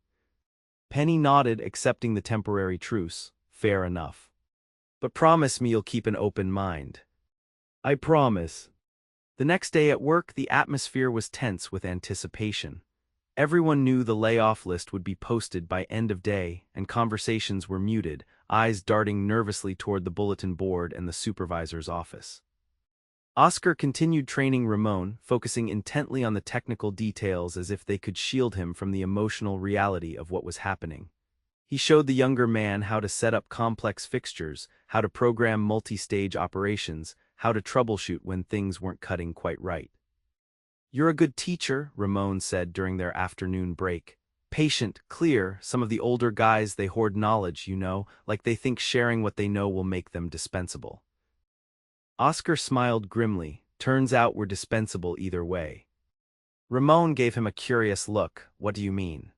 Penny nodded, accepting the temporary truce. Fair enough. But promise me you'll keep an open mind. I promise. The next day at work, the atmosphere was tense with anticipation. Everyone knew the layoff list would be posted by end of day, and conversations were muted, eyes darting nervously toward the bulletin board and the supervisor's office. Oscar continued training Ramon, focusing intently on the technical details as if they could shield him from the emotional reality of what was happening. He showed the younger man how to set up complex fixtures, how to program multi-stage operations, how to troubleshoot when things weren't cutting quite right. You're a good teacher, Ramon said during their afternoon break. Patient, clear. Some of the older guys, they hoard knowledge, you know, like they think sharing what they know will make them dispensable. Oscar smiled grimly. Turns out we're dispensable either way. Ramon gave him a curious look. What do you mean?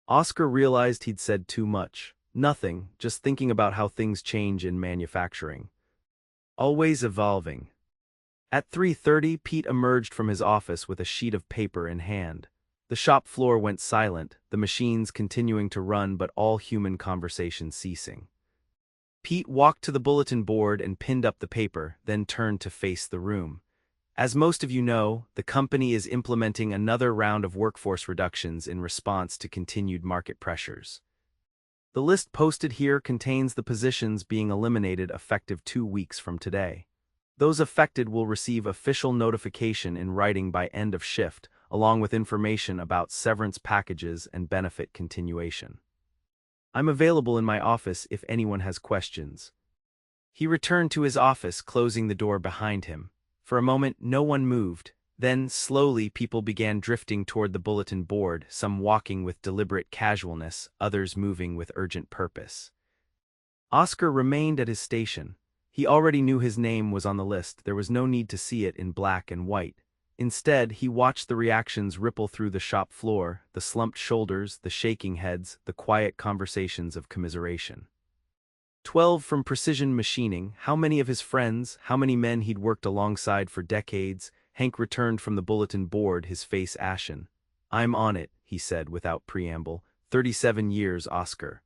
Oscar realized he'd said too much. Nothing, just thinking about how things change in manufacturing. Always evolving. At 3:30, Pete emerged from his office with a sheet of paper in hand. The shop floor went silent, the machines continuing to run but all human conversation ceasing. Pete walked to the bulletin board and pinned up the paper, then turned to face the room. As most of you know, the company is implementing another round of workforce reductions in response to continued market pressures. The list posted here contains the positions being eliminated effective 2 weeks from today. Those affected will receive official notification in writing by end of shift, along with information about severance packages and benefit continuation. I'm available in my office if anyone has questions. He returned to his office, closing the door behind him. For a moment, no one moved. Then, slowly, people began drifting toward the bulletin board, some walking with deliberate casualness, others moving with urgent purpose. Oscar remained at his station. He already knew his name was on the list. There was no need to see it in black and white. Instead, he watched the reactions ripple through the shop floor, the slumped shoulders, the shaking heads, the quiet conversations of commiseration. 12 from precision machining. How many of his friends, how many men he'd worked alongside for decades? Hank returned from the bulletin board, his face ashen. I'm on it, he said without preamble. 37 years, Oscar.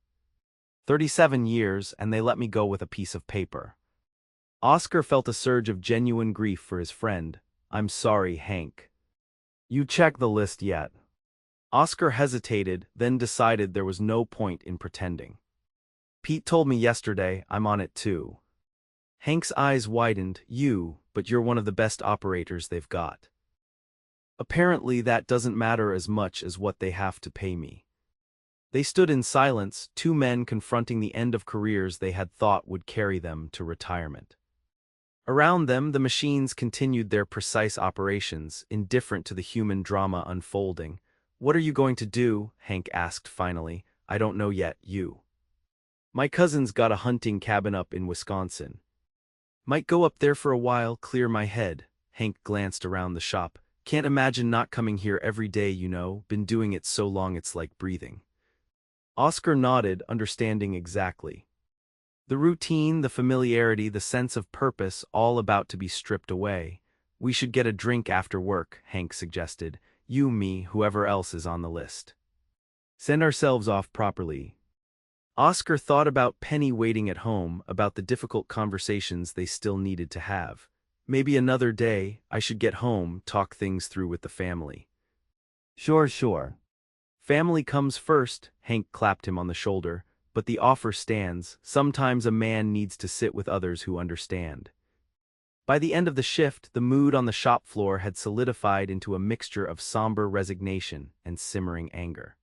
37 years, and they let me go with a piece of paper. Oscar felt a surge of genuine grief for his friend. I'm sorry, Hank. You checked the list yet? Oscar hesitated, then decided there was no point in pretending. Pete told me yesterday. I'm on it too. Hank's eyes widened. But you're one of the best operators they've got. Apparently that doesn't matter as much as what they have to pay me. They stood in silence, two men confronting the end of careers they had thought would carry them to retirement. Around them, the machines continued their precise operations, indifferent to the human drama unfolding. "What are you going to do?" Hank asked finally. "I don't know yet, you." "My cousin's got a hunting cabin up in Wisconsin. Might go up there for a while, clear my head." Hank glanced around the shop. "Can't imagine not coming here every day, you know, been doing it so long it's like breathing." Oscar nodded, understanding exactly. The routine, the familiarity, the sense of purpose, all about to be stripped away. "We should get a drink after work," Hank suggested. "You, me, whoever else is on the list. Send ourselves off properly." Oscar thought about Penny waiting at home, about the difficult conversations they still needed to have. "Maybe another day, I should get home, talk things through with the family." "Sure, sure. Family comes first," Hank clapped him on the shoulder. "But the offer stands. Sometimes a man needs to sit with others who understand." By the end of the shift, the mood on the shop floor had solidified into a mixture of somber resignation and simmering anger.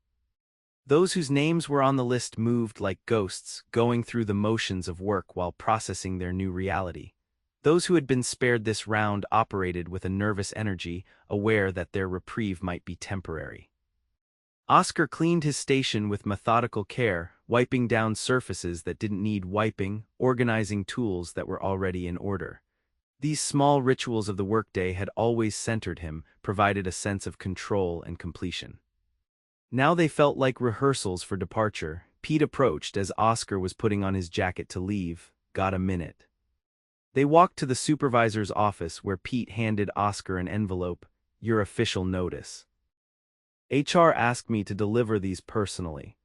Those whose names were on the list moved like ghosts, going through the motions of work while processing their new reality. Those who had been spared this round operated with a nervous energy, aware that their reprieve might be temporary. Oscar cleaned his station with methodical care, wiping down surfaces that didn't need wiping, organizing tools that were already in order. These small rituals of the workday had always centered him, provided a sense of control and completion. Now they felt like rehearsals for departure. Pete approached as Oscar was putting on his jacket to leave. "Got a minute?" They walked to the supervisor's office where Pete handed Oscar an envelope. "Your official notice. HR asked me to deliver these personally."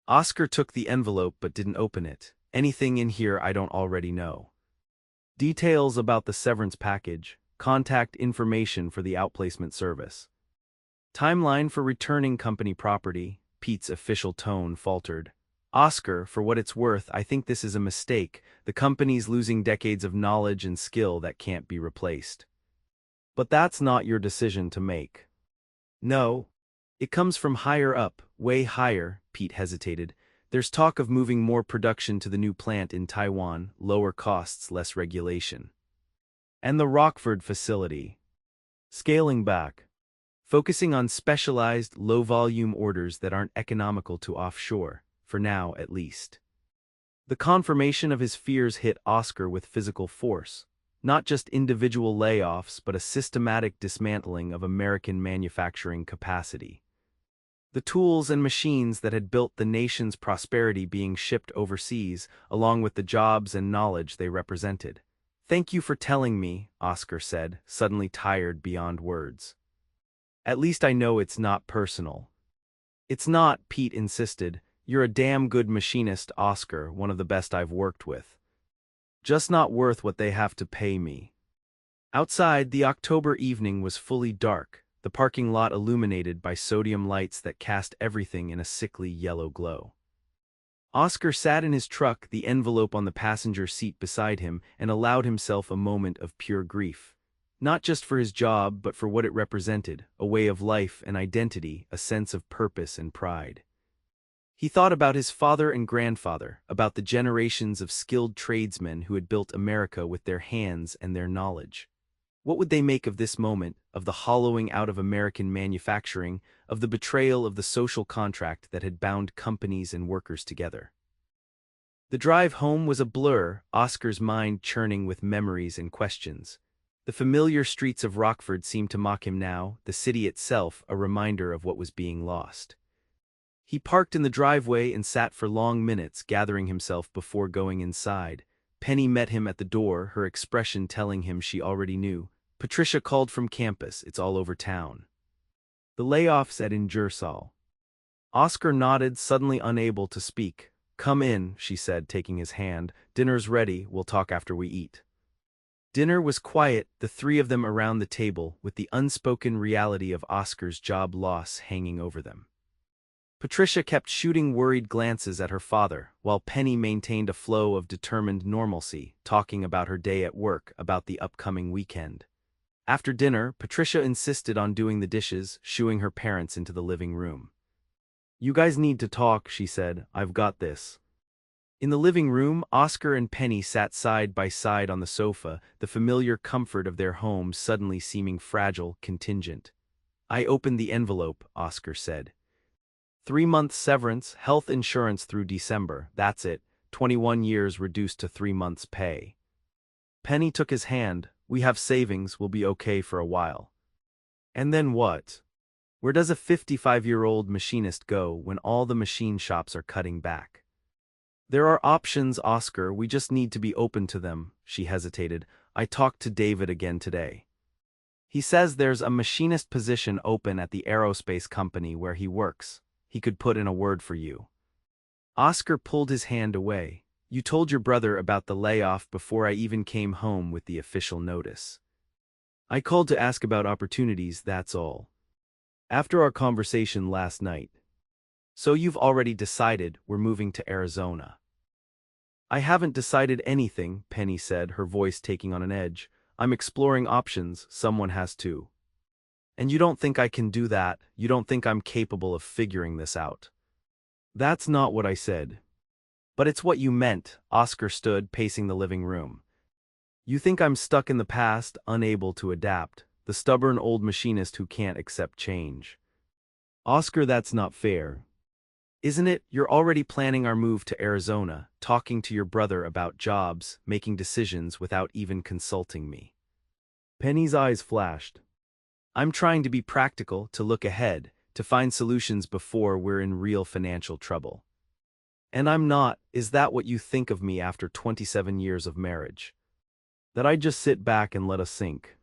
Oscar took the envelope but didn't open it. "Anything in here I don't already know?" "Details about the severance package, contact information for the outplacement service. Timeline for returning company property." Pete's official tone faltered. "Oscar, for what it's worth, I think this is a mistake. The company's losing decades of knowledge and skill that can't be replaced." "But that's not your decision to make." "No. It comes from higher up, way higher." Pete hesitated. "There's talk of moving more production to the new plant in Taiwan, lower costs, less regulation. And the Rockford facility. Scaling back. Focusing on specialized, low-volume orders that aren't economical to offshore, for now at least." The confirmation of his fears hit Oscar with physical force. Not just individual layoffs, but a systematic dismantling of American manufacturing capacity. The tools and machines that had built the nation's prosperity being shipped overseas, along with the jobs and knowledge they represented. "Thank you for telling me," Oscar said, suddenly tired beyond words. "At least I know it's not personal." "It's not," Pete insisted. "You're a damn good machinist, Oscar, one of the best I've worked with. Just not worth what they have to pay me." Outside, the October evening was fully dark, the parking lot illuminated by sodium lights that cast everything in a sickly yellow glow. Oscar sat in his truck, the envelope on the passenger seat beside him, and allowed himself a moment of pure grief. Not just for his job, but for what it represented, a way of life, an identity, a sense of purpose and pride. He thought about his father and grandfather, about the generations of skilled tradesmen who had built America with their hands and their knowledge. What would they make of this moment, of the hollowing out of American manufacturing, of the betrayal of the social contract that had bound companies and workers together? The drive home was a blur, Oscar's mind churning with memories and questions. The familiar streets of Rockford seemed to mock him now, the city itself a reminder of what was being lost. He parked in the driveway and sat for long minutes, gathering himself before going inside. Penny met him at the door, her expression telling him she already knew. "Patricia called from campus, it's all over town. The layoffs at Ingersoll." Oscar nodded, suddenly unable to speak. "Come in," she said, taking his hand. "Dinner's ready, we'll talk after we eat." Dinner was quiet, the three of them around the table, with the unspoken reality of Oscar's job loss hanging over them. Patricia kept shooting worried glances at her father, while Penny maintained a flow of determined normalcy, talking about her day at work, about the upcoming weekend. After dinner, Patricia insisted on doing the dishes, shooing her parents into the living room. "You guys need to talk," she said. "I've got this." In the living room, Oscar and Penny sat side by side on the sofa, the familiar comfort of their home suddenly seeming fragile, contingent. I opened the envelope, Oscar said. 3-month severance, health insurance through December, that's it, 21 years reduced to 3 months' pay. Penny took his hand. We have savings, we'll be okay for a while. And then what? Where does a 55-year-old machinist go when all the machine shops are cutting back? There are options, Oscar, we just need to be open to them, she hesitated. I talked to David again today. He says there's a machinist position open at the aerospace company where he works. He could put in a word for you. Oscar pulled his hand away. You told your brother about the layoff before I even came home with the official notice. I called to ask about opportunities, that's all. After our conversation last night. So you've already decided we're moving to Arizona. I haven't decided anything, Penny said, her voice taking on an edge. I'm exploring options, someone has to. And you don't think I can do that, you don't think I'm capable of figuring this out. That's not what I said. But it's what you meant, Oscar stood, pacing the living room. You think I'm stuck in the past, unable to adapt, the stubborn old machinist who can't accept change. Oscar, that's not fair. Isn't it? You're already planning our move to Arizona, talking to your brother about jobs, making decisions without even consulting me. Penny's eyes flashed. I'm trying to be practical, to look ahead, to find solutions before we're in real financial trouble. And I'm not. Is that what you think of me after 27 years of marriage? That I just sit back and let us sink?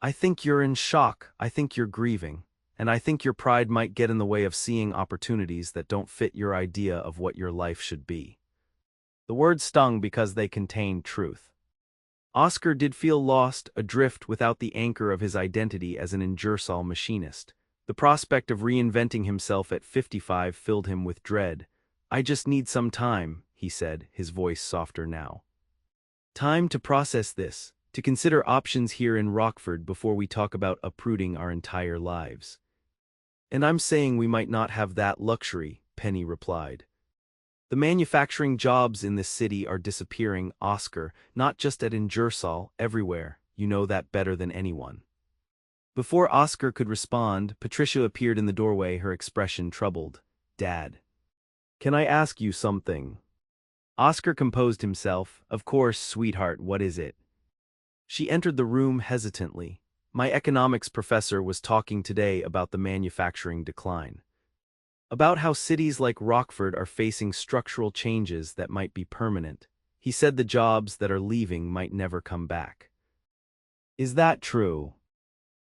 I think you're in shock, I think you're grieving. And I think your pride might get in the way of seeing opportunities that don't fit your idea of what your life should be. The words stung because they contained truth. Oscar did feel lost, adrift without the anchor of his identity as an Ingersoll machinist. The prospect of reinventing himself at 55 filled him with dread. I just need some time, he said, his voice softer now. Time to process this, to consider options here in Rockford before we talk about uprooting our entire lives. And I'm saying we might not have that luxury, Penny replied. The manufacturing jobs in this city are disappearing, Oscar, not just at Ingersoll, everywhere, you know that better than anyone. Before Oscar could respond, Patricia appeared in the doorway, her expression troubled. Dad. Can I ask you something? Oscar composed himself. Of course, sweetheart, what is it? She entered the room hesitantly. My economics professor was talking today about the manufacturing decline. About how cities like Rockford are facing structural changes that might be permanent. He said the jobs that are leaving might never come back. Is that true?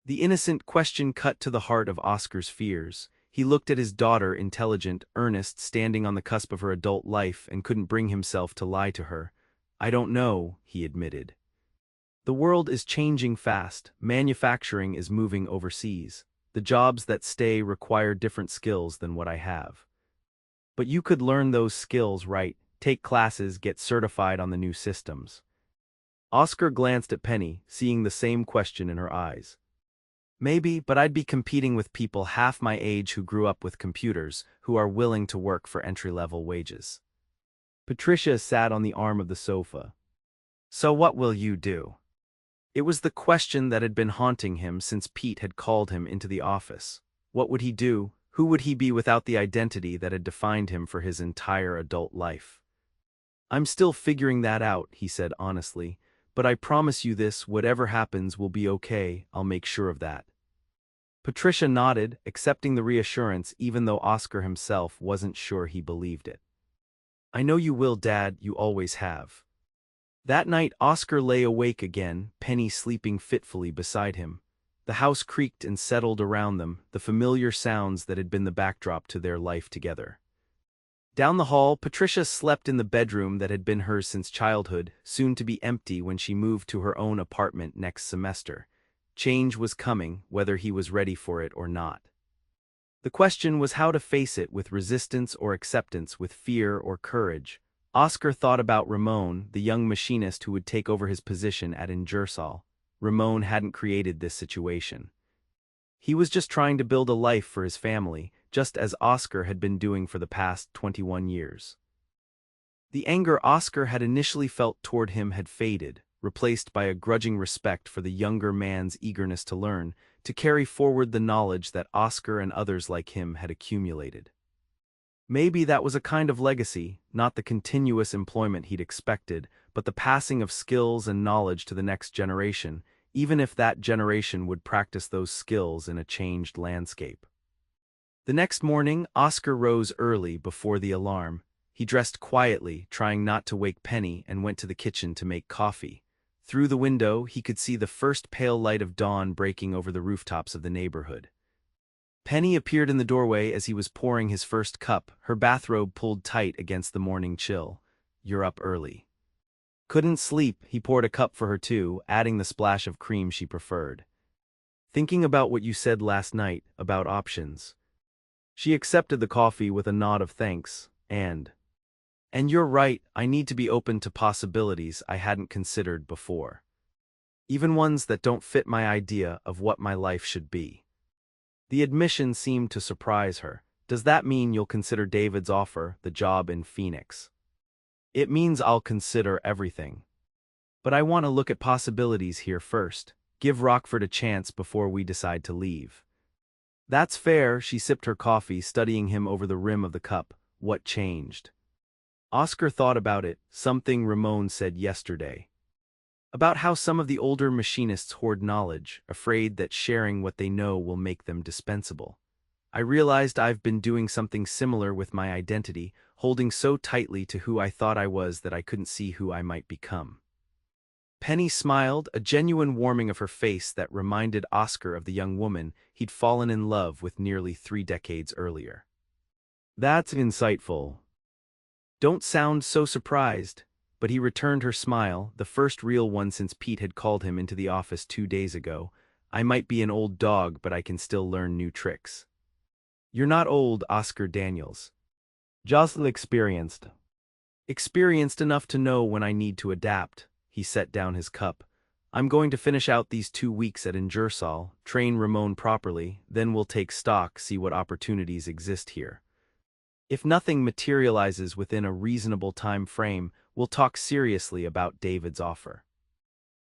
The innocent question cut to the heart of Oscar's fears. He looked at his daughter, intelligent, earnest, standing on the cusp of her adult life, and couldn't bring himself to lie to her. I don't know, he admitted. The world is changing fast. Manufacturing is moving overseas. The jobs that stay require different skills than what I have. But you could learn those skills, right? Take classes, get certified on the new systems. Oscar glanced at Penny, seeing the same question in her eyes. Maybe, but I'd be competing with people half my age who grew up with computers, who are willing to work for entry-level wages. Patricia sat on the arm of the sofa. So what will you do? It was the question that had been haunting him since Pete had called him into the office. What would he do? Who would he be without the identity that had defined him for his entire adult life? I'm still figuring that out, he said honestly, but I promise you this, whatever happens will be okay, I'll make sure of that. Patricia nodded, accepting the reassurance even though Oscar himself wasn't sure he believed it. I know you will, Dad, you always have. That night Oscar lay awake again, Penny sleeping fitfully beside him. The house creaked and settled around them, the familiar sounds that had been the backdrop to their life together. Down the hall, Patricia slept in the bedroom that had been hers since childhood, soon to be empty when she moved to her own apartment next semester. Change was coming, whether he was ready for it or not. The question was how to face it, with resistance or acceptance, with fear or courage. Oscar thought about Ramon, the young machinist who would take over his position at Ingersoll. Ramon hadn't created this situation. He was just trying to build a life for his family, just as Oscar had been doing for the past 21 years. The anger Oscar had initially felt toward him had faded, replaced by a grudging respect for the younger man's eagerness to learn, to carry forward the knowledge that Oscar and others like him had accumulated. Maybe that was a kind of legacy, not the continuous employment he'd expected, but the passing of skills and knowledge to the next generation, even if that generation would practice those skills in a changed landscape. The next morning, Oscar rose early before the alarm. He dressed quietly, trying not to wake Penny, and went to the kitchen to make coffee. Through the window, he could see the first pale light of dawn breaking over the rooftops of the neighborhood. Penny appeared in the doorway as he was pouring his first cup, her bathrobe pulled tight against the morning chill. "You're up early." Couldn't sleep, he poured a cup for her too, adding the splash of cream she preferred. "Thinking about what you said last night, about options." She accepted the coffee with a nod of thanks, and you're right, I need to be open to possibilities I hadn't considered before. Even ones that don't fit my idea of what my life should be. The admission seemed to surprise her. "Does that mean you'll consider David's offer, the job in Phoenix?" "It means I'll consider everything. But I want to look at possibilities here first. Give Rockford a chance before we decide to leave." "That's fair," she sipped her coffee, studying him over the rim of the cup. "What changed?" Oscar thought about it, something Ramon said yesterday. About how some of the older machinists hoard knowledge, afraid that sharing what they know will make them dispensable. "I realized I've been doing something similar with my identity, holding so tightly to who I thought I was that I couldn't see who I might become." Penny smiled, a genuine warming of her face that reminded Oscar of the young woman he'd fallen in love with nearly 3 decades earlier. "That's insightful. Don't sound so surprised." But he returned her smile, the first real one since Pete had called him into the office 2 days ago. "I might be an old dog, but I can still learn new tricks." "You're not old, Oscar Daniels. Just experienced. Experienced enough to know when I need to adapt." He set down his cup. "I'm going to finish out these 2 weeks at Ingersoll, train Ramon properly, then we'll take stock, see what opportunities exist here. If nothing materializes within a reasonable time frame, we'll talk seriously about David's offer."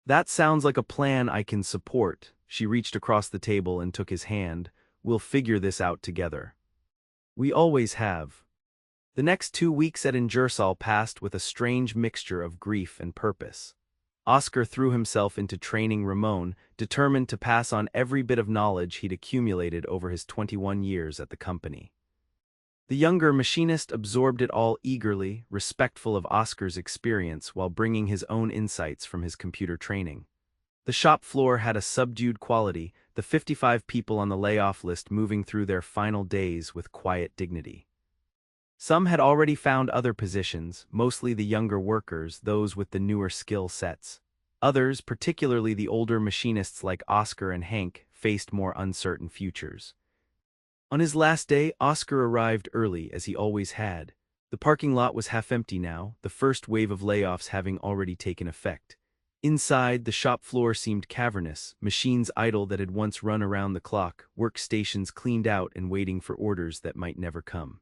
"That sounds like a plan I can support." She reached across the table and took his hand. "We'll figure this out together. We always have." The next 2 weeks at Ingersoll passed with a strange mixture of grief and purpose. Oscar threw himself into training Ramon, determined to pass on every bit of knowledge he'd accumulated over his 21 years at the company. The younger machinist absorbed it all eagerly, respectful of Oscar's experience while bringing his own insights from his computer training. The shop floor had a subdued quality, the 55 people on the layoff list moving through their final days with quiet dignity. Some had already found other positions, mostly the younger workers, those with the newer skill sets. Others, particularly the older machinists like Oscar and Hank, faced more uncertain futures. On his last day, Oscar arrived early, as he always had. The parking lot was half empty now, the first wave of layoffs having already taken effect. Inside, the shop floor seemed cavernous, machines idle that had once run around the clock, workstations cleaned out and waiting for orders that might never come.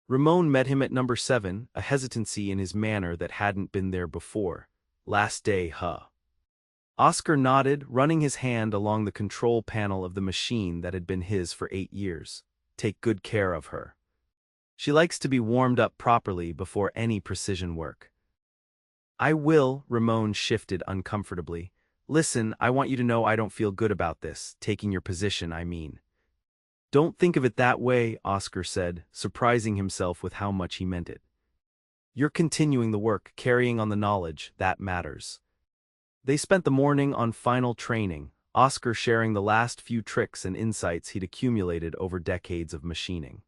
Ramon met him at number 7, a hesitancy in his manner that hadn't been there before. "Last day, huh?" Oscar nodded, running his hand along the control panel of the machine that had been his for 8 years. "Take good care of her. She likes to be warmed up properly before any precision work." "I will," Ramon shifted uncomfortably. "Listen, I want you to know I don't feel good about this, taking your position, I mean." "Don't think of it that way," Oscar said, surprising himself with how much he meant it. "You're continuing the work, carrying on the knowledge, that matters." They spent the morning on final training, Oscar sharing the last few tricks and insights he'd accumulated over decades of machining.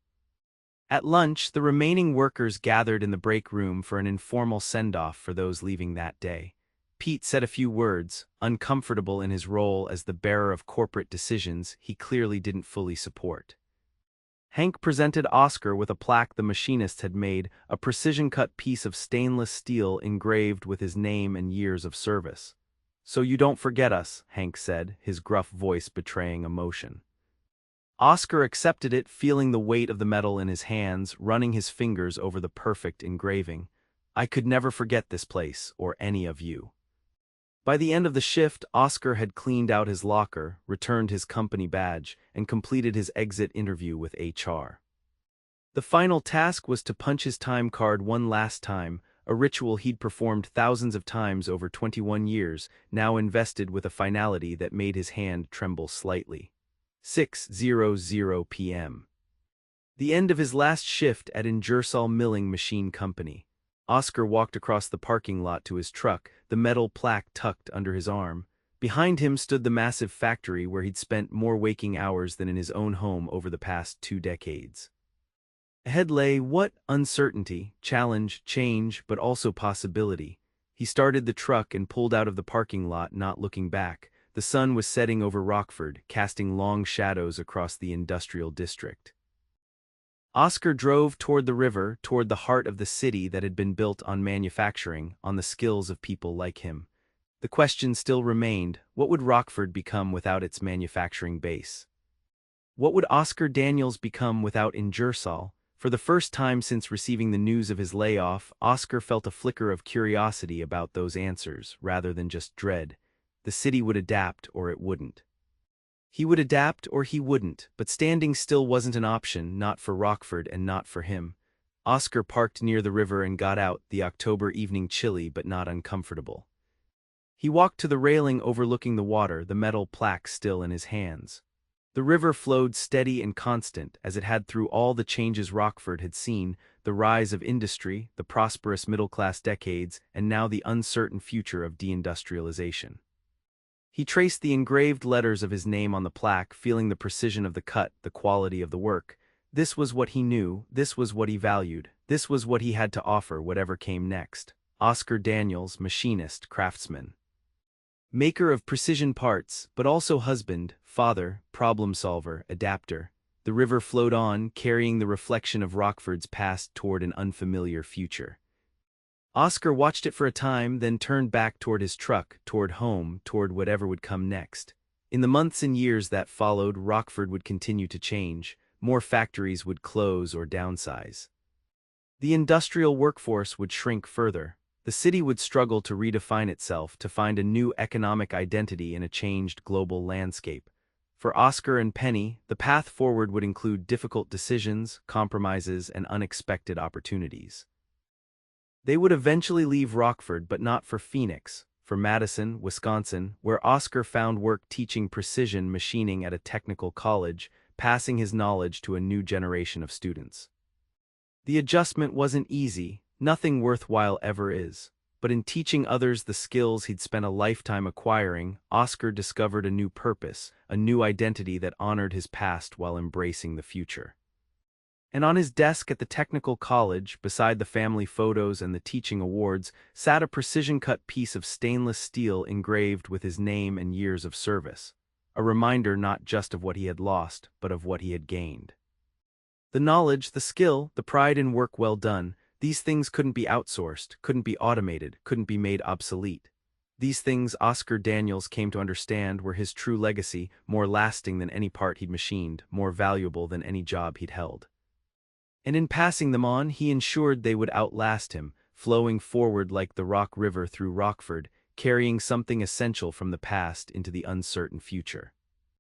At lunch, the remaining workers gathered in the break room for an informal send-off for those leaving that day. Pete said a few words, uncomfortable in his role as the bearer of corporate decisions he clearly didn't fully support. Hank presented Oscar with a plaque the machinists had made, a precision-cut piece of stainless steel engraved with his name and years of service. "So you don't forget us," Hank said, his gruff voice betraying emotion. Oscar accepted it, feeling the weight of the metal in his hands, running his fingers over the perfect engraving. I could never forget this place, or any of you. By the end of the shift, Oscar had cleaned out his locker, returned his company badge, and completed his exit interview with HR. The final task was to punch his time card one last time, a ritual he'd performed thousands of times over 21 years, now invested with a finality that made his hand tremble slightly. 6:00 p.m. The end of his last shift at Ingersoll Milling Machine Company. Oscar walked across the parking lot to his truck, the metal plaque tucked under his arm. Behind him stood the massive factory where he'd spent more waking hours than in his own home over the past 2 decades. Ahead lay what? Uncertainty, challenge, change, but also possibility. He started the truck and pulled out of the parking lot, not looking back. The sun was setting over Rockford, casting long shadows across the industrial district. Oscar drove toward the river, toward the heart of the city that had been built on manufacturing, on the skills of people like him. The question still remained, what would Rockford become without its manufacturing base? What would Oscar Daniels become without Ingersoll? For the first time since receiving the news of his layoff, Oscar felt a flicker of curiosity about those answers, rather than just dread. The city would adapt or it wouldn't. He would adapt or he wouldn't, but standing still wasn't an option, not for Rockford and not for him. Oscar parked near the river and got out, the October evening chilly but not uncomfortable. He walked to the railing overlooking the water, the metal plaque still in his hands. The river flowed steady and constant, as it had through all the changes Rockford had seen, the rise of industry, the prosperous middle-class decades, and now the uncertain future of deindustrialization. He traced the engraved letters of his name on the plaque, feeling the precision of the cut, the quality of the work. This was what he knew, this was what he valued, this was what he had to offer whatever came next. Oscar Daniels, machinist, craftsman. Maker of precision parts, but also husband, father, problem solver, adapter. The river flowed on, carrying the reflection of Rockford's past toward an unfamiliar future. Oscar watched it for a time, then turned back toward his truck, toward home, toward whatever would come next. In the months and years that followed, Rockford would continue to change. More factories would close or downsize. The industrial workforce would shrink further. The city would struggle to redefine itself, to find a new economic identity in a changed global landscape. For Oscar and Penny, the path forward would include difficult decisions, compromises, and unexpected opportunities. They would eventually leave Rockford, but not for Phoenix, for Madison, Wisconsin, where Oscar found work teaching precision machining at a technical college, passing his knowledge to a new generation of students. The adjustment wasn't easy, nothing worthwhile ever is, but in teaching others the skills he'd spent a lifetime acquiring, Oscar discovered a new purpose, a new identity that honored his past while embracing the future. And on his desk at the technical college, beside the family photos and the teaching awards, sat a precision-cut piece of stainless steel engraved with his name and years of service, a reminder not just of what he had lost, but of what he had gained. The knowledge, the skill, the pride in work well done, these things couldn't be outsourced, couldn't be automated, couldn't be made obsolete. These things Oscar Daniels came to understand were his true legacy, more lasting than any part he'd machined, more valuable than any job he'd held. And in passing them on, he ensured they would outlast him, flowing forward like the Rock River through Rockford, carrying something essential from the past into the uncertain future.